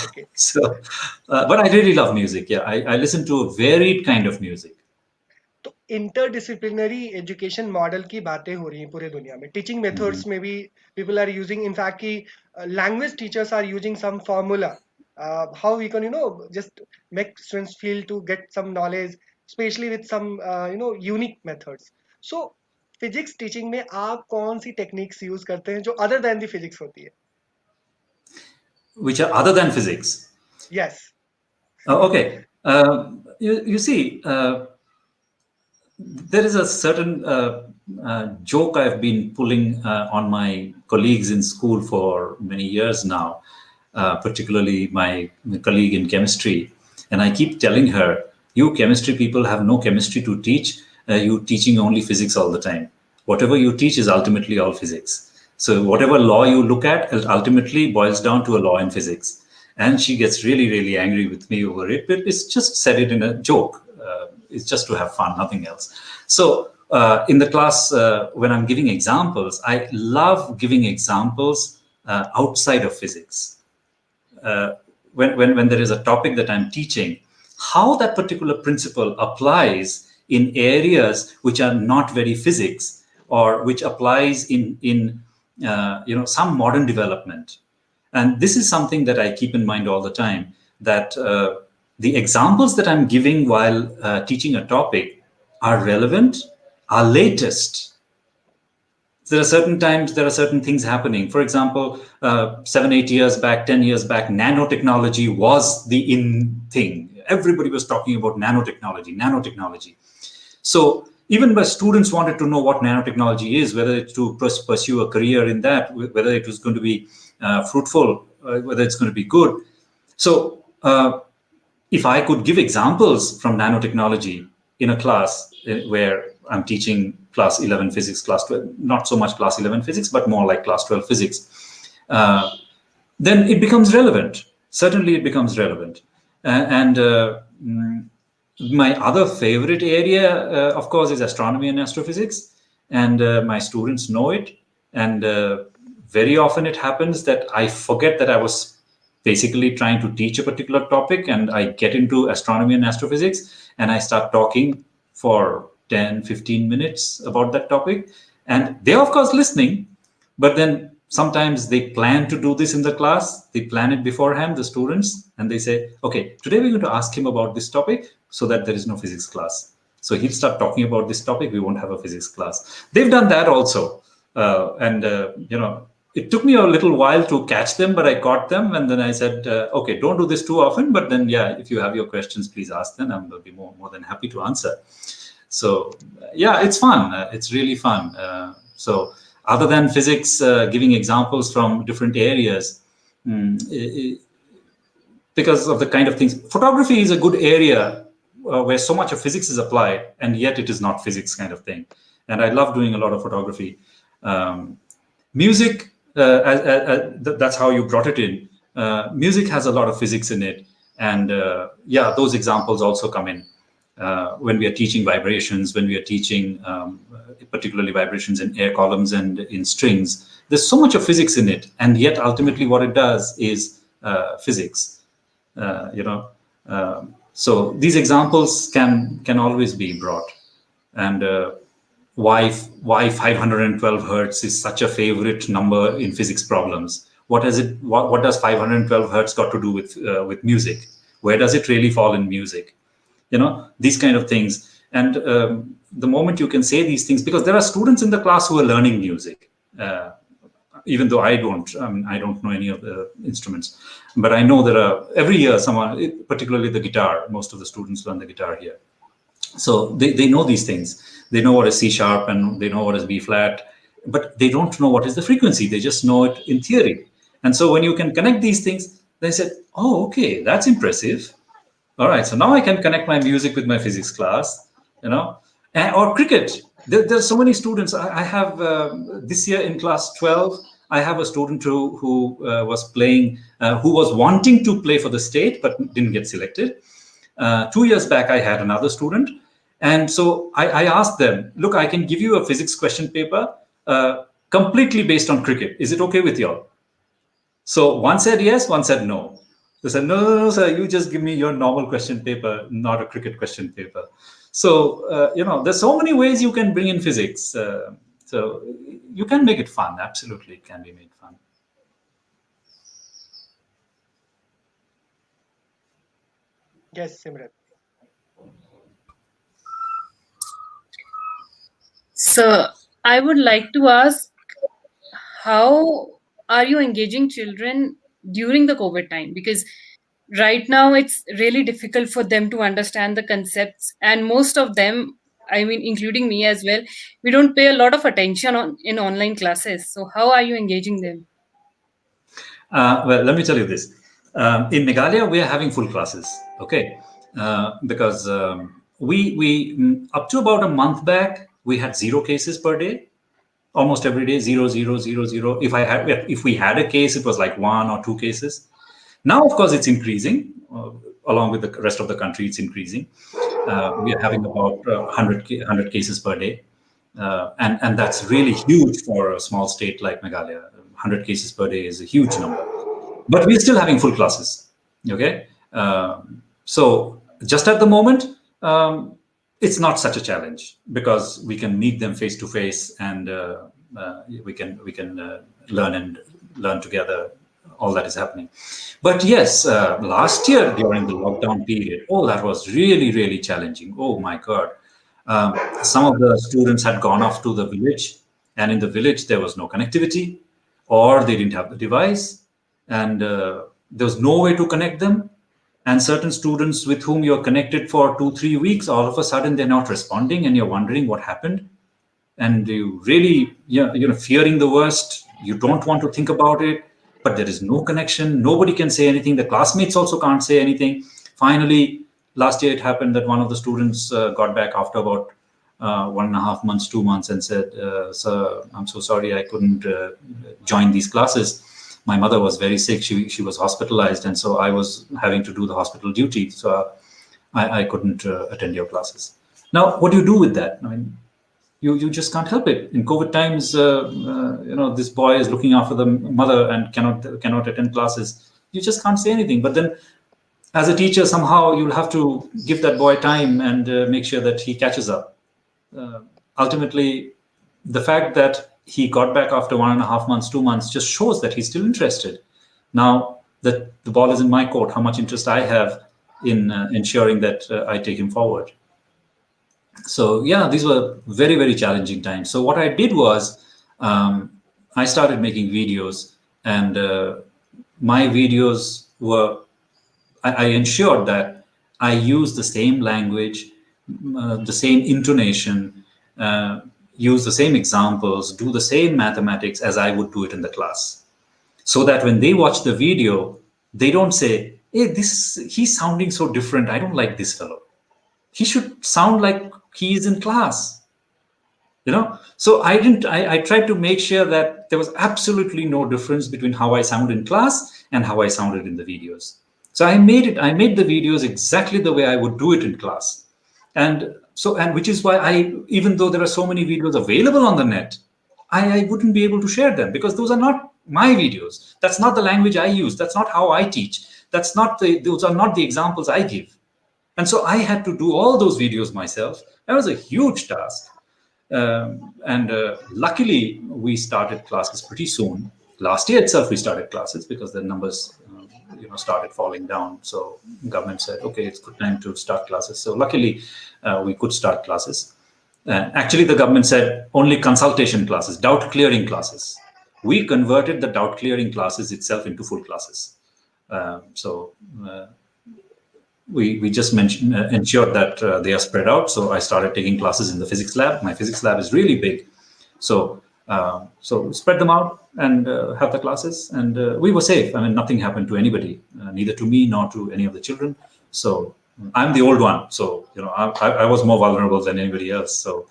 Okay. So, but I really love music. Yeah, I listen to a varied kind of music. तो interdisciplinary education model की बातें हो रही हैं पूरे दुनिया में. Teaching methods में भी पीपल आर यूजिंग, इनफैक्ट की language teachers are using some formula, how we can just make students feel to get some knowledge, especially with some unique methods. So physics teaching में आप कौन सी techniques use करते हैं जो other than the physics होती है? Which are other than physics? Yes. Okay. You see, there is a certain joke I've been pulling on my colleagues in school for many years now. Particularly my colleague in chemistry, and I keep telling her, you chemistry people have no chemistry to teach, you teaching only physics all the time. Whatever you teach is ultimately all physics. So whatever law you look at, it ultimately boils down to a law in physics. And she gets really, really angry with me over it, but it's just said it in a joke. It's just to have fun, nothing else. So in the class, when I'm giving examples, I love giving examples outside of physics. When there is a topic that I'm teaching, how that particular principle applies in areas which are not very physics, or which applies in some modern development. And this is something that I keep in mind all the time, that the examples that I'm giving while teaching a topic are relevant, are latest. There are certain times, there are certain things happening. For example, 7, 8 years back, 10 years back, nanotechnology was the in thing. Everybody was talking about nanotechnology. So even my students wanted to know what nanotechnology is, whether it's to pursue a career in that, whether it was going to be fruitful, whether it's going to be good. So if I could give examples from nanotechnology in a class where I'm teaching class 11 physics, class 12, not so much class 11 physics, but more like class 12 physics, then it becomes relevant. Certainly it becomes relevant. My other favorite area, of course, is astronomy and astrophysics. And my students know it. And very often it happens that I forget that I was basically trying to teach a particular topic, and I get into astronomy and astrophysics, and I start talking for 10, 15 minutes about that topic. And they're, of course, listening, but then sometimes they plan to do this in the class. They plan it beforehand, the students, and they say, okay, today we're going to ask him about this topic so that there is no physics class. So he'll start talking about this topic. We won't have a physics class. They've done that also. It took me a little while to catch them, but I caught them. And then I said, okay, don't do this too often. But then, yeah, if you have your questions, please ask them. I will be more than happy to answer. So, yeah, it's fun. It's really fun. So other than physics, giving examples from different areas, because of the kind of things, photography is a good area where so much of physics is applied, and yet it is not physics kind of thing. And I love doing a lot of photography. Music, that's how you brought it in. Music has a lot of physics in it. And yeah, those examples also come in. When we are teaching vibrations, when we are teaching particularly vibrations in air columns and in strings, there's so much of physics in it, and yet ultimately what it does is physics. So these examples can always be brought. And why 512 hertz is such a favorite number in physics problems. What does 512 hertz got to do with music? Where does it really fall in music? These kind of things. And the moment you can say these things, because there are students in the class who are learning music, even though I don't know any of the instruments, but I know there are every year someone, particularly the guitar, most of the students learn the guitar here. So they know these things. They know what is C sharp and they know what is B flat, but they don't know what is the frequency. They just know it in theory. And so when you can connect these things, they said, oh, okay, that's impressive. All right, so now I can connect my music with my physics class, or cricket. There's so many students. I have this year in class 12, I have a student who was playing, who was wanting to play for the state, but didn't get selected. 2 years back, I had another student. And so I asked them, look, I can give you a physics question paper completely based on cricket. Is it okay with you all? So one said yes, one said no. They said, no, sir, you just give me your normal question paper, not a cricket question paper. So, there's so many ways you can bring in physics. So you can make it fun. Absolutely, it can be made fun. Yes, Simran. So I would like to ask, how are you engaging children during the COVID time? Because right now it's really difficult for them to understand the concepts, and most of them, I mean, including me as well, we don't pay a lot of attention in online classes. So how are you engaging them? Well, let me tell you this. In Meghalaya, we are having full classes, okay? Because up to about a month back, we had 0 cases per day. Almost every day, 0, 0, 0, 0. If we had a case, it was like 1 or 2 cases. Now, of course, it's increasing. Along with the rest of the country, it's increasing. We are having about 100 cases per day. And that's really huge for a small state like Meghalaya. 100 cases per day is a huge number. But we're still having full classes. Okay, so just at the moment, it's not such a challenge because we can meet them face to face, and we can learn together. All that is happening. But yes, last year during the lockdown period, that was really challenging. Oh my God. Some of the students had gone off to the village, and in the village there was no connectivity, or they didn't have the device, and there was no way to connect them. And certain students with whom you're connected for 2-3 weeks, all of a sudden they're not responding, and you're wondering what happened. And you really, fearing the worst. You don't want to think about it, but there is no connection. Nobody can say anything. The classmates also can't say anything. Finally, last year it happened that one of the students got back after about 1.5 months, 2 months, and said, "Sir, I'm so sorry I couldn't join these classes. My mother was very sick. She was hospitalized, and so I was having to do the hospital duty. So I couldn't attend your classes." Now, what do you do with that? I mean, you just can't help it. In COVID times, this boy is looking after the mother and cannot attend classes. You just can't say anything. But then, as a teacher, somehow you'll have to give that boy time and make sure that he catches up. Ultimately, the fact that he got back after 1.5 months, 2 months, just shows that he's still interested. Now that the ball is in my court, how much interest I have in ensuring that I take him forward. So yeah, these were very challenging times. So what I did was I started making videos, and my videos were, I ensured that I use the same language, the same intonation, use the same examples, do the same mathematics as I would do it in the class. So that when they watch the video, they don't say, "Hey, he's sounding so different. I don't like this fellow. He should sound like he is in class." So I tried to make sure that there was absolutely no difference between how I sound in class and how I sounded in the videos. So I made the videos exactly the way I would do it in class. And which is why even though there are so many videos available on the net, I wouldn't be able to share them, because those are not my videos. That's not the language I use. That's not how I teach. Those are not the examples I give. And so I had to do all those videos myself. That was a huge task. And luckily, we started classes pretty soon. Last year itself, we started classes because the numbers started falling down. So government said, okay, it's good time to start classes. So luckily, we could start classes. Actually, the government said only consultation classes, doubt clearing classes. We converted the doubt clearing classes itself into full classes. We just ensured that they are spread out. So I started taking classes in the physics lab. My physics lab is really big. So spread them out and have the classes. And we were safe. I mean, nothing happened to anybody, neither to me nor to any of the children. So I'm the old one. So, I was more vulnerable than anybody else. So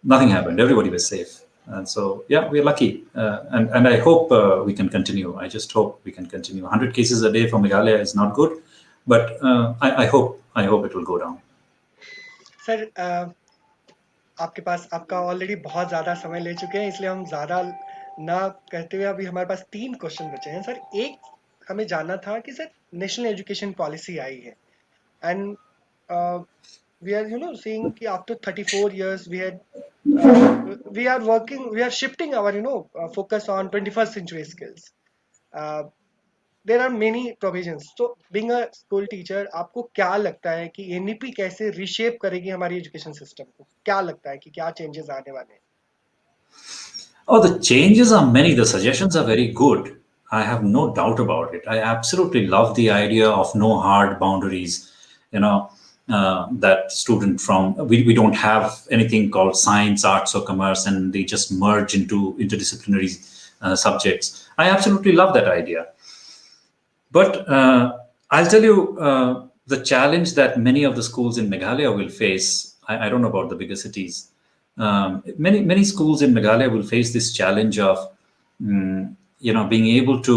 nothing happened. Everybody was safe. And so, yeah, we're lucky. And I hope we can continue. I just hope we can continue. 100 cases a day for Meghalaya is not good. But I hope it will go down. Sir आपके पास आपका already बहुत ज़्यादा समय ले चुके हैं, इसलिए हम ज़्यादा ना कहते हुए अभी हमारे पास 3 क्वेश्चन बचे हैं सर. एक हमें जानना था कि सर नेशनल एजुकेशन पॉलिसी आई है, एंड we are seeing कि after 34 years we are shifting our focus on 21st century skills. There are many provisions. So being a school teacher, आपको क्या लगता है कि एनईपी कैसे reshape करेगी हमारी एजुकेशन सिस्टम को? क्या लगता है कि क्या चेंजेस आने वाले हैं? Oh, the changes are many. The suggestions are very good. I have no doubt about it. I absolutely love the idea of no hard boundaries. That student we don't have anything called science, arts, or commerce, and they just merge into interdisciplinary subjects. I absolutely love that idea. But I'll tell you the challenge that many of the schools in Meghalaya will face. I don't know about the bigger cities. Many schools in Meghalaya will face this challenge of being able to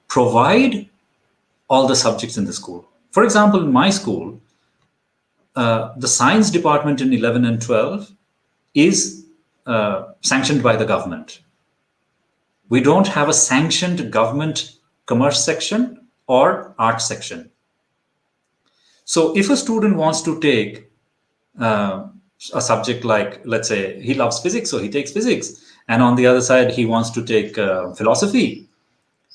provide all the subjects in the school. For example, in my school, the science department in 11 and 12 is sanctioned by the government. We don't have a sanctioned government commerce section or art section. So if a student wants to take a subject like, let's say, he loves physics, so he takes physics. And on the other side, he wants to take philosophy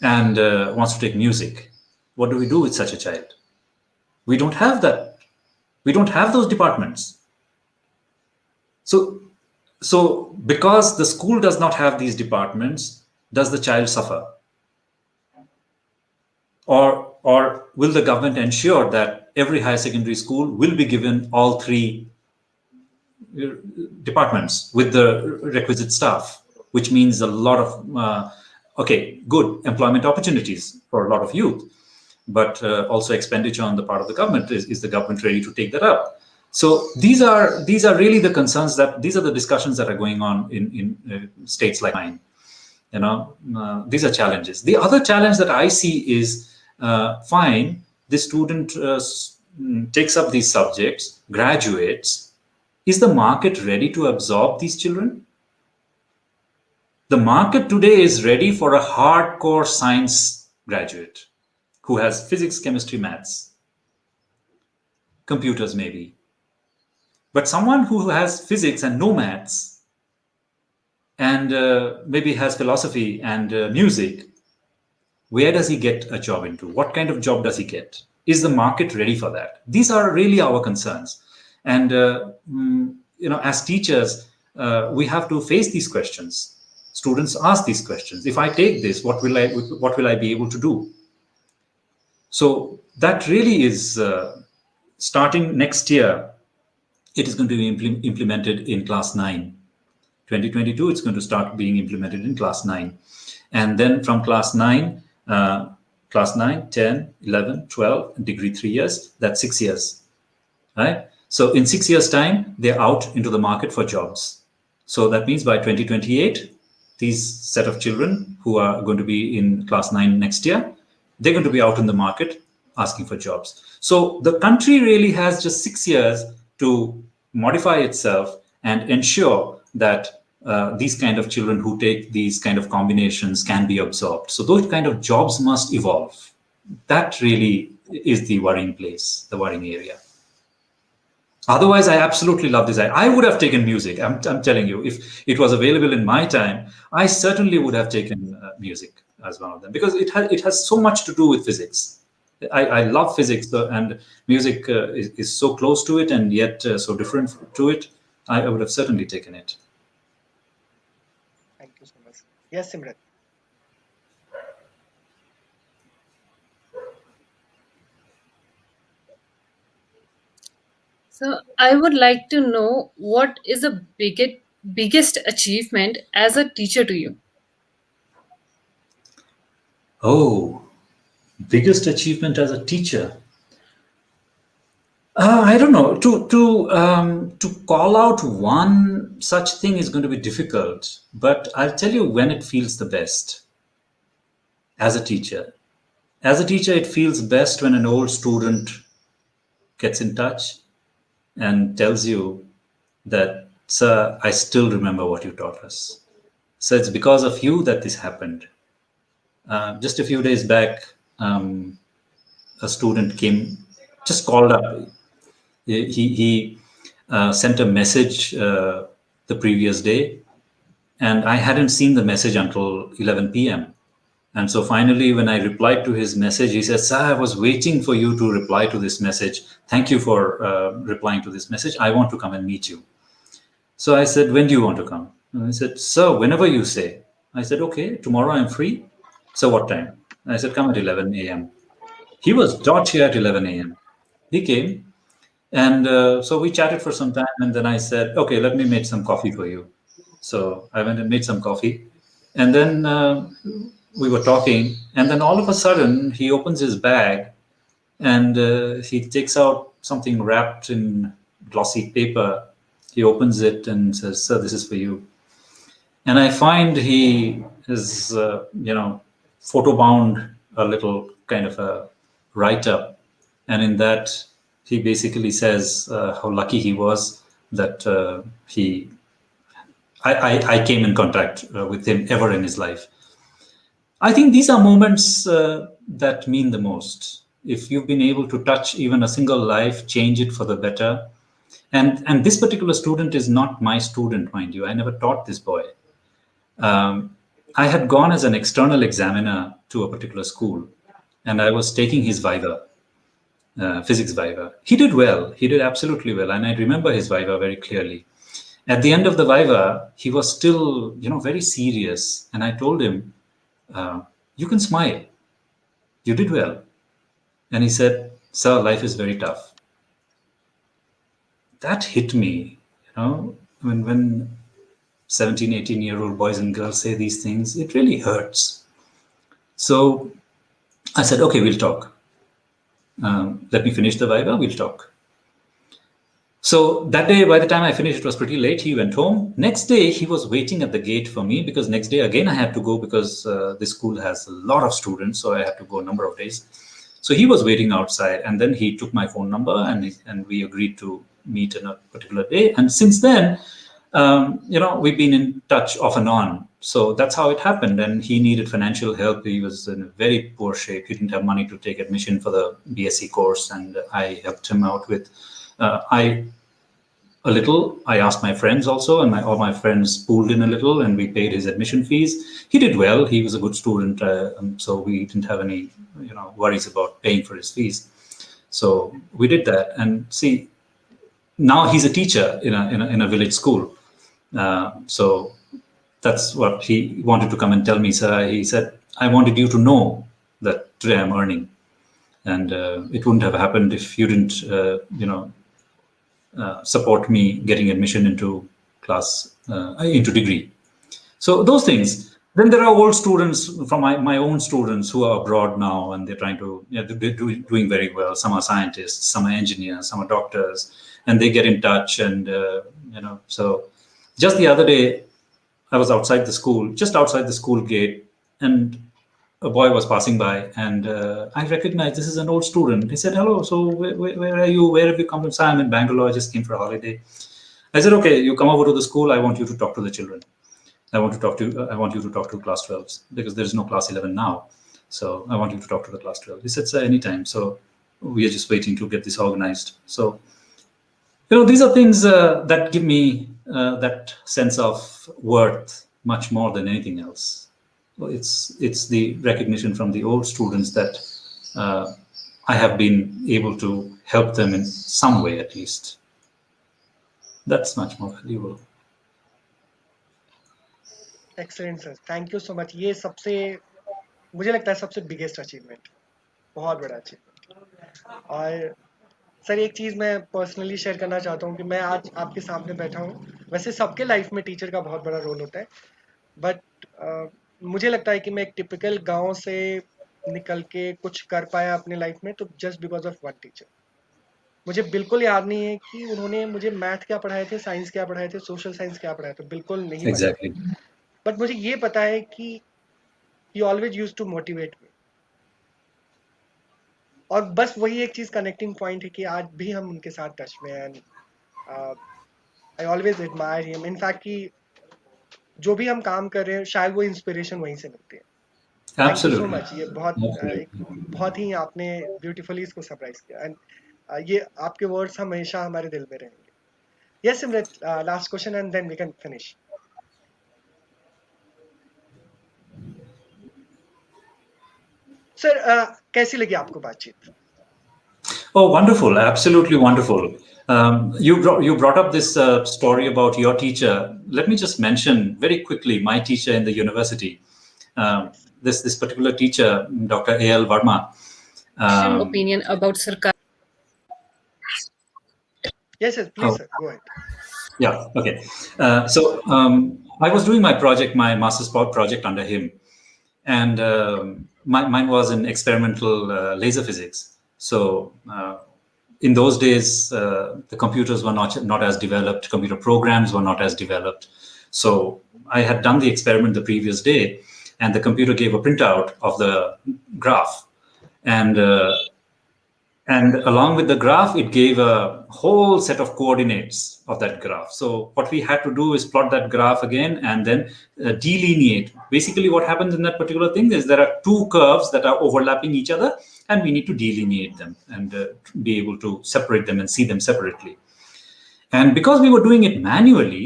and wants to take music. What do we do with such a child? We don't have that. We don't have those departments. So because the school does not have these departments, does the child suffer? Or will the government ensure that every higher secondary school will be given all three departments with the requisite staff, which means a lot of, good employment opportunities for a lot of youth, but also expenditure on the part of the government. Is the government ready to take that up? So these are really the concerns these are the discussions that are going on in states like mine. These are challenges. The other challenge that I see is, fine, the student takes up these subjects, graduates. Is the market ready to absorb these children? The market today is ready for a hardcore science graduate who has physics, chemistry, maths, computers maybe. But someone who has physics and no maths and maybe has philosophy and music, where does he get a job into? What kind of job does he get? Is the market ready for that? These are really our concerns. And, as teachers, we have to face these questions. Students ask these questions. If I take this, what will I be able to do? So that really is starting next year. It is going to be implemented in class 9. 2022, it's going to start being implemented in class 9. And then from class 9, 10, 11, 12, degree 3 years, that's 6 years, right? So in 6 years' time, they're out into the market for jobs. So that means by 2028, these set of children who are going to be in class 9 next year, they're going to be out in the market asking for jobs. So the country really has just 6 years to modify itself and ensure that these kind of children who take these kind of combinations can be absorbed. So those kind of jobs must evolve. That really is the worrying place, the worrying area. Otherwise, I absolutely love this. I would have taken music. I'm telling you, if it was available in my time, I certainly would have taken music as one of them, because it has so much to do with physics. I love physics, and music is so close to it and yet so different to it. I would have certainly taken it. Thank you so much. Yes, Simran. So I would like to know, what is the biggest achievement as a teacher to you? Oh, biggest achievement as a teacher. I don't know. To call out one such thing is going to be difficult, but I'll tell you when it feels the best as a teacher. As a teacher, it feels best when an old student gets in touch and tells you that, sir, I still remember what you taught us. So it's because of you that this happened. Just a few days back, a student just called up. He sent a message the previous day, and I hadn't seen the message until 11 p.m. And so finally, when I replied to his message, he said, sir, I was waiting for you to reply to this message. Thank you for replying to this message. I want to come and meet you. So I said, when do you want to come? And he said, sir, whenever you say. I said, okay, tomorrow I'm free. So what time? I said, come at 11 a.m. He was dot here at 11 a.m. He came. And so we chatted for some time. And then I said, okay, let me make some coffee for you. So I went and made some coffee. And then we were talking. And then all of a sudden, he opens his bag and he takes out something wrapped in glossy paper. He opens it and says, sir, this is for you. And I find he is, photobound a little kind of a write-up. And in that, he basically says how lucky he was that he I came in contact with him ever in his life. I think these are moments that mean the most. If you've been able to touch even a single life, change it for the better. And this particular student is not my student, mind you. I never taught this boy. I had gone as an external examiner to a particular school, and I was taking his viva, physics viva. He did well. He did absolutely well, and I remember his viva very clearly. At the end of the viva, he was still, very serious, and I told him, "You can smile. You did well." And he said, "Sir, life is very tough." That hit me. When 17, 18-year-old boys and girls say these things, it really hurts. So I said, "Okay, we'll talk. Let me finish the viva, we'll talk." So that day, by the time I finished, it was pretty late. He went home. Next day, he was waiting at the gate for me, because next day, again, I had to go, because this school has a lot of students. So I had to go a number of days. So he was waiting outside, and then he took my phone number, and we agreed to meet on a particular day. And since then, we've been in touch off and on. So that's how it happened. And he needed financial help. He was in a very poor shape. He didn't have money to take admission for the BSc course, and I helped him out with a little. I asked my friends also, and all my friends pooled in a little, and we paid his admission fees. He did well. He was a good student, so we didn't have any, worries about paying for his fees. So we did that, and see, now he's a teacher in a village school. So that's what he wanted to come and tell me. So he said, "I wanted you to know that today I'm earning, and it wouldn't have happened if you didn't, support me getting admission into into degree." So those things. Then there are old students from my own students who are abroad now, and they're trying to, they're doing very well. Some are scientists, some are engineers, some are doctors, and they get in touch. And, so just the other day, I was just outside the school gate, and a boy was passing by, and I recognized this is an old student. He said, "Hello, so where are you? Where have you come from?" "So I'm in Bangalore. I just came for a holiday." I said, "Okay, you come over to the school. I want you to talk to the children. I want you to talk to class 12s, because there's no class 11 now. So I want you to talk to the class 12." He said, "Sir, anytime." So we are just waiting to get this organized. So, these are things that give me that sense of worth much more than anything else. It's the recognition from the old students that I have been able to help them in some way, at least. That's much more valuable. Excellent sir, thank you so much. ये सबसे, मुझे लगता है सबसे biggest achievement, बहुत बड़ा achievement. और sir एक चीज़ मैं पर्सनली शेयर करना चाहता हूँ कि मैं आज आपके सामने बैठा हूँ। वैसे सबके लाइफ में टीचर का बहुत बड़ा रोल होता है, बट मुझे लगता है कि मैं एक टिपिकल गांव से निकल के कुछ कर पाया अपने लाइफ में, तो just because of one teacher. मुझे बिल्कुल याद नहीं है कि उन्होंने मुझे मैथ क्या पढ़ाए थे, साइंस क्या पढ़ाए थे, सोशल साइंस क्या पढ़ाए थे, बिल्कुल नहीं पता। Exactly. बट मुझे ये पता है कि he always used to motivate me. और बस वही एक चीज कनेक्टिंग पॉइंट है कि आज भी हम उनके साथ टच में हैं। And I always admire him. In fact कि जो भी हम काम कर रहे हैं, शायद वो इंस्पिरेशन वहीं से मिलती है। Thank you so Absolutely. Much. ये बहुत ही आपने ब्यूटीफुली इसको सरप्राइज किया। एंड ये आपके वर्ड्स हमेशा हमारे दिल में रहेंगे। Yes Simrat, last question and then we can finish. Sir कैसी लगी आपको बातचीत? Oh, wonderful! Absolutely wonderful. You brought up this story about your teacher. Let me just mention very quickly my teacher in the university. This particular teacher, Dr. A.L. Verma. Opinion about Sarkar. Yes, yes, please, sir, go ahead. Yeah. Okay. So I was doing my master's project under him, and mine was in experimental laser physics. So in those days, the computers were not as developed. Computer programs were not as developed. So I had done the experiment the previous day, and the computer gave a printout of the graph. And And along with the graph, it gave a whole set of coordinates of that graph. So what we had to do is plot that graph again and then delineate. Basically, what happens in that particular thing is there are two curves that are overlapping each other, and we need to delineate them and be able to separate them and see them separately. And because we were doing it manually,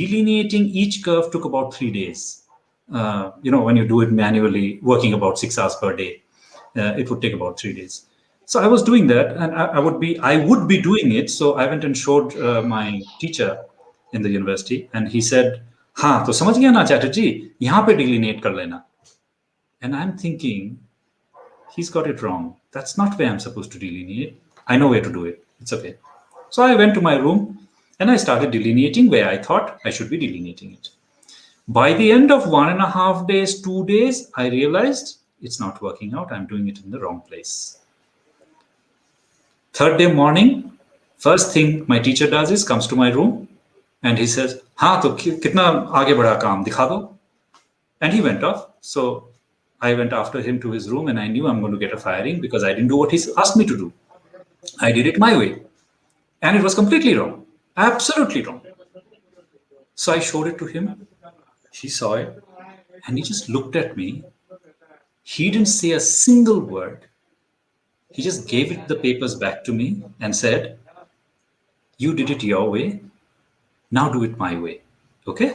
delineating each curve took about 3 days. When you do it manually, working about 6 hours per day, it would take about 3 days. So I was doing that, and I would be doing it. So I went and showed my teacher in the university, and he said, "हाँ, तो समझ गया ना चैटर्जी, यहाँ पे delineate कर लेना." And I'm thinking, he's got it wrong. That's not where I'm supposed to delineate. I know where to do it. It's okay. So I went to my room and I started delineating where I thought I should be delineating it. By the end of 1.5 days, 2 days, I realized it's not working out. I'm doing it in the wrong place. Third day morning, first thing my teacher does is comes to my room and he says, "हाँ, तो कितना आगे बढ़ा काम दिखा दो." And he went off. So I went after him to his room and I knew I'm going to get a firing because I didn't do what he asked me to do. I did it my way. And it was completely wrong. Absolutely wrong. So I showed it to him. He saw it and he just looked at me. He didn't say a single word. He just gave the papers back to me and said, "You did it your way. Now do it my way. Okay?"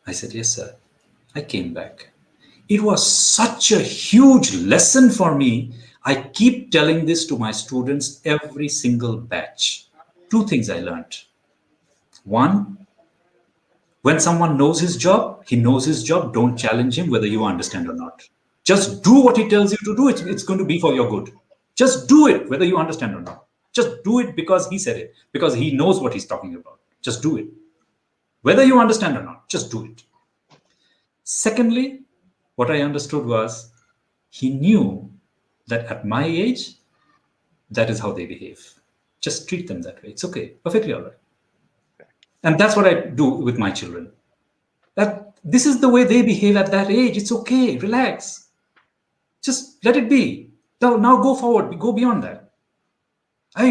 I said, "Yes, sir." I came back. It was such a huge lesson for me. I keep telling this to my students every single batch. 2 things I learned. One, when someone knows his job, he knows his job. Don't challenge him whether you understand or not. Just do what he tells you to do. It's going to be for your good. Just do it whether you understand or not. Just do it because he said it, because he knows what he's talking about. Just do it. Whether you understand or not, just do it. Secondly, what I understood was he knew that at my age, that is how they behave. Just treat them that way. It's okay. Perfectly all right. And that's what I do with my children. That this is the way they behave at that age. It's okay. Relax. Just let it be. Now go forward. Go beyond that. I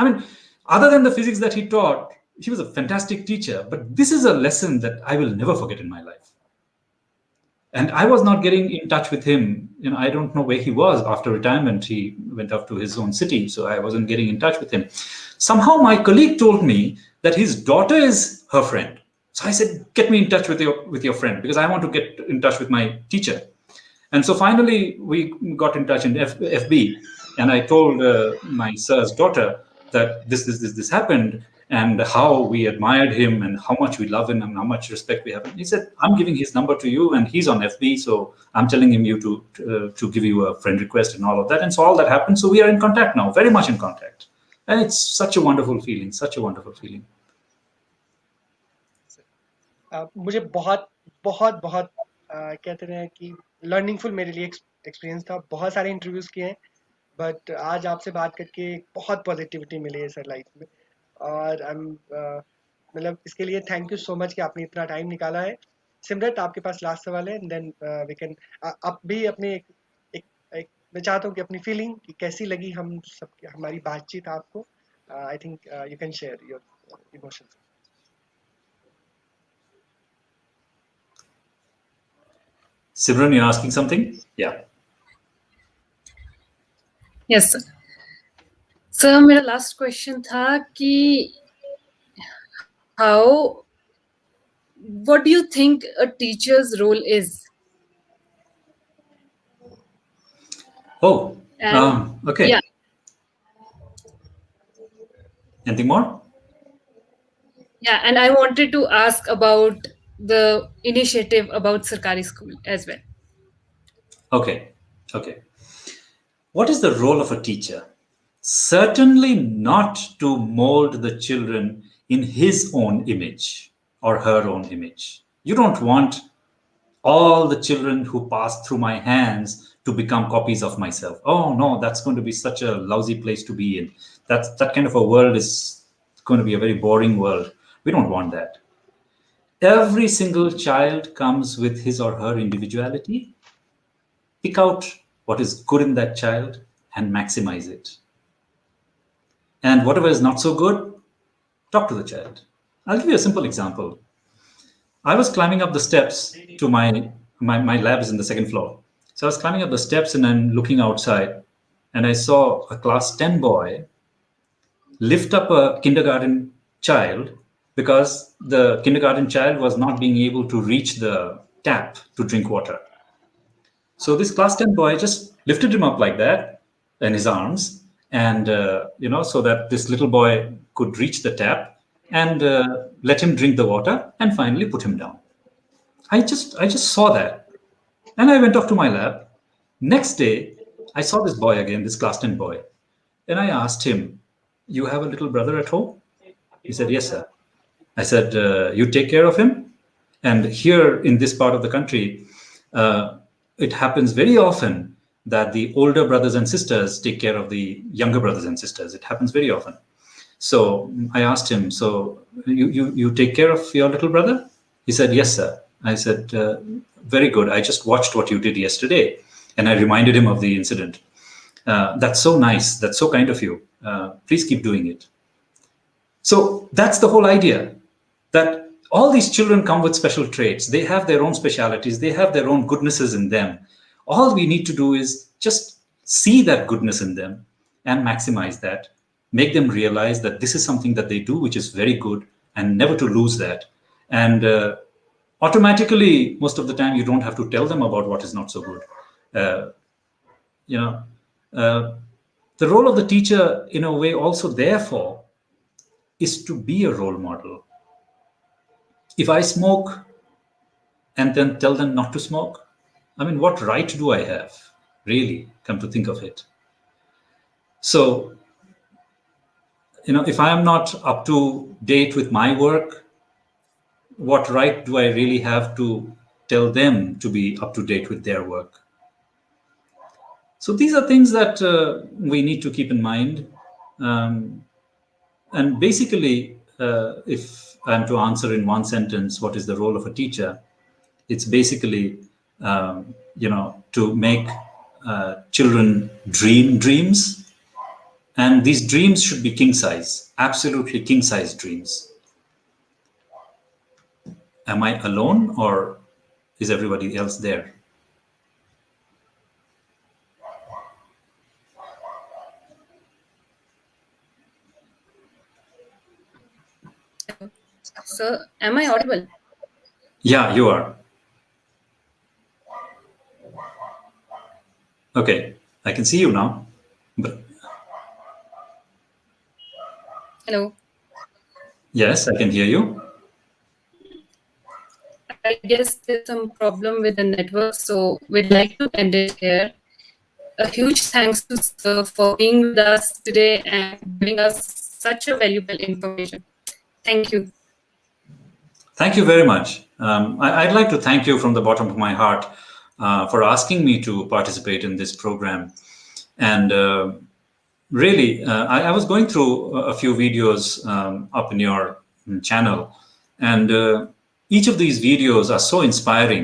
mean, other than the physics that he taught, he was a fantastic teacher. But this is a lesson that I will never forget in my life. And I was not getting in touch with him. I don't know where he was after retirement. He went off to his own city, so I wasn't getting in touch with him. Somehow my colleague told me that his daughter is her friend. So I said, "Get me in touch with your friend because I want to get in touch with my teacher." And so finally we got in touch in FB, and I told my sir's daughter that this happened and how we admired him and how much we love him and how much respect we have. He said, "I'm giving his number to you and he's on FB, so I'm telling him to give you a friend request and all of that." And so all that happened. So we are in contact now, very much in contact. And it's such a wonderful feeling, such a wonderful feeling. मुझे बहुत बहुत बहुत कहते हैं कि लर्निंगफुल मेरे लिए experience था. बहुत सारे इंटरव्यूज किए हैं, बट आज आपसे बात करके बहुत पॉजिटिविटी मिली है सर लाइफ में. और मतलब इसके लिए थैंक यू सो मच कि आपने इतना टाइम निकाला है. सिमरत, आपके पास लास्ट सवाल है, देन वी कैन आप भी अपने एक मैं चाहता हूँ कि अपनी फीलिंग कि कैसी लगी हम सब हमारी बातचीत आपको. I think you can share your emotions. Simran, you're asking something? Yeah. Yes, sir. Sir, मेरा last question था कि what do you think a teacher's role is? Oh, okay. Yeah. Anything more? Yeah, and I wanted to ask about the initiative about Sarkari school as well. Okay. What is the role of a teacher? Certainly not to mold the children in his own image or her own image. You don't want all the children who pass through my hands to become copies of myself. Oh no, that's going to be such a lousy place to be in. That kind of a world is going to be a very boring world. We don't want that. Every single child comes with his or her individuality. Pick out what is good in that child and maximize it. And whatever is not so good, talk to the child. I'll give you a simple example. I was climbing up the steps to my lab is in the second floor. So I was climbing up the steps and I'm looking outside, and I saw a class 10 boy lift up a kindergarten child because the kindergarten child was not being able to reach the tap to drink water. So this class 10 boy just lifted him up like that in his arms, and so that this little boy could reach the tap, and let him drink the water, and finally put him down. I just saw that, and I went off to my lab. Next day, I saw this boy again, this class 10 boy, and I asked him, "You have a little brother at home?" He said, "Yes, sir." I said, "You take care of him?" And here in this part of the country, it happens very often that the older brothers and sisters take care of the younger brothers and sisters. It happens very often. So I asked him, "So you take care of your little brother?" He said, "Yes, sir." I said, "Very good. I just watched what you did yesterday." And I reminded him of the incident. "That's so nice. That's so kind of you. Please keep doing it." So that's the whole idea, that all these children come with special traits. They have their own specialities. They have their own goodnesses in them. All we need to do is just see that goodness in them and maximize that, make them realize that this is something that they do, which is very good, and never to lose that. And automatically, most of the time, you don't have to tell them about what is not so good. The role of the teacher, in a way, also therefore, is to be a role model. If I smoke and then tell them not to smoke, I mean, what right do I have, really, come to think of it? So, if I am not up to date with my work, what right do I really have to tell them to be up to date with their work? So these are things that we need to keep in mind. And basically, if I'm to answer in one sentence, what is the role of a teacher? It's basically, to make children dream dreams. And these dreams should be king size, absolutely king size dreams. Am I alone, or is everybody else there? Sir, am I audible? Yeah, you are. Okay, I can see you now. But Hello. yes, I can hear you. I guess there's some problem with the network, so we'd like to end it here. A huge thanks to Sir for being with us today and giving us such a valuable information. Thank you. Thank you very much. I'd like to thank you from the bottom of my heart for asking me to participate in this program. And really, I was going through a few videos up in your channel, and each of these videos are so inspiring.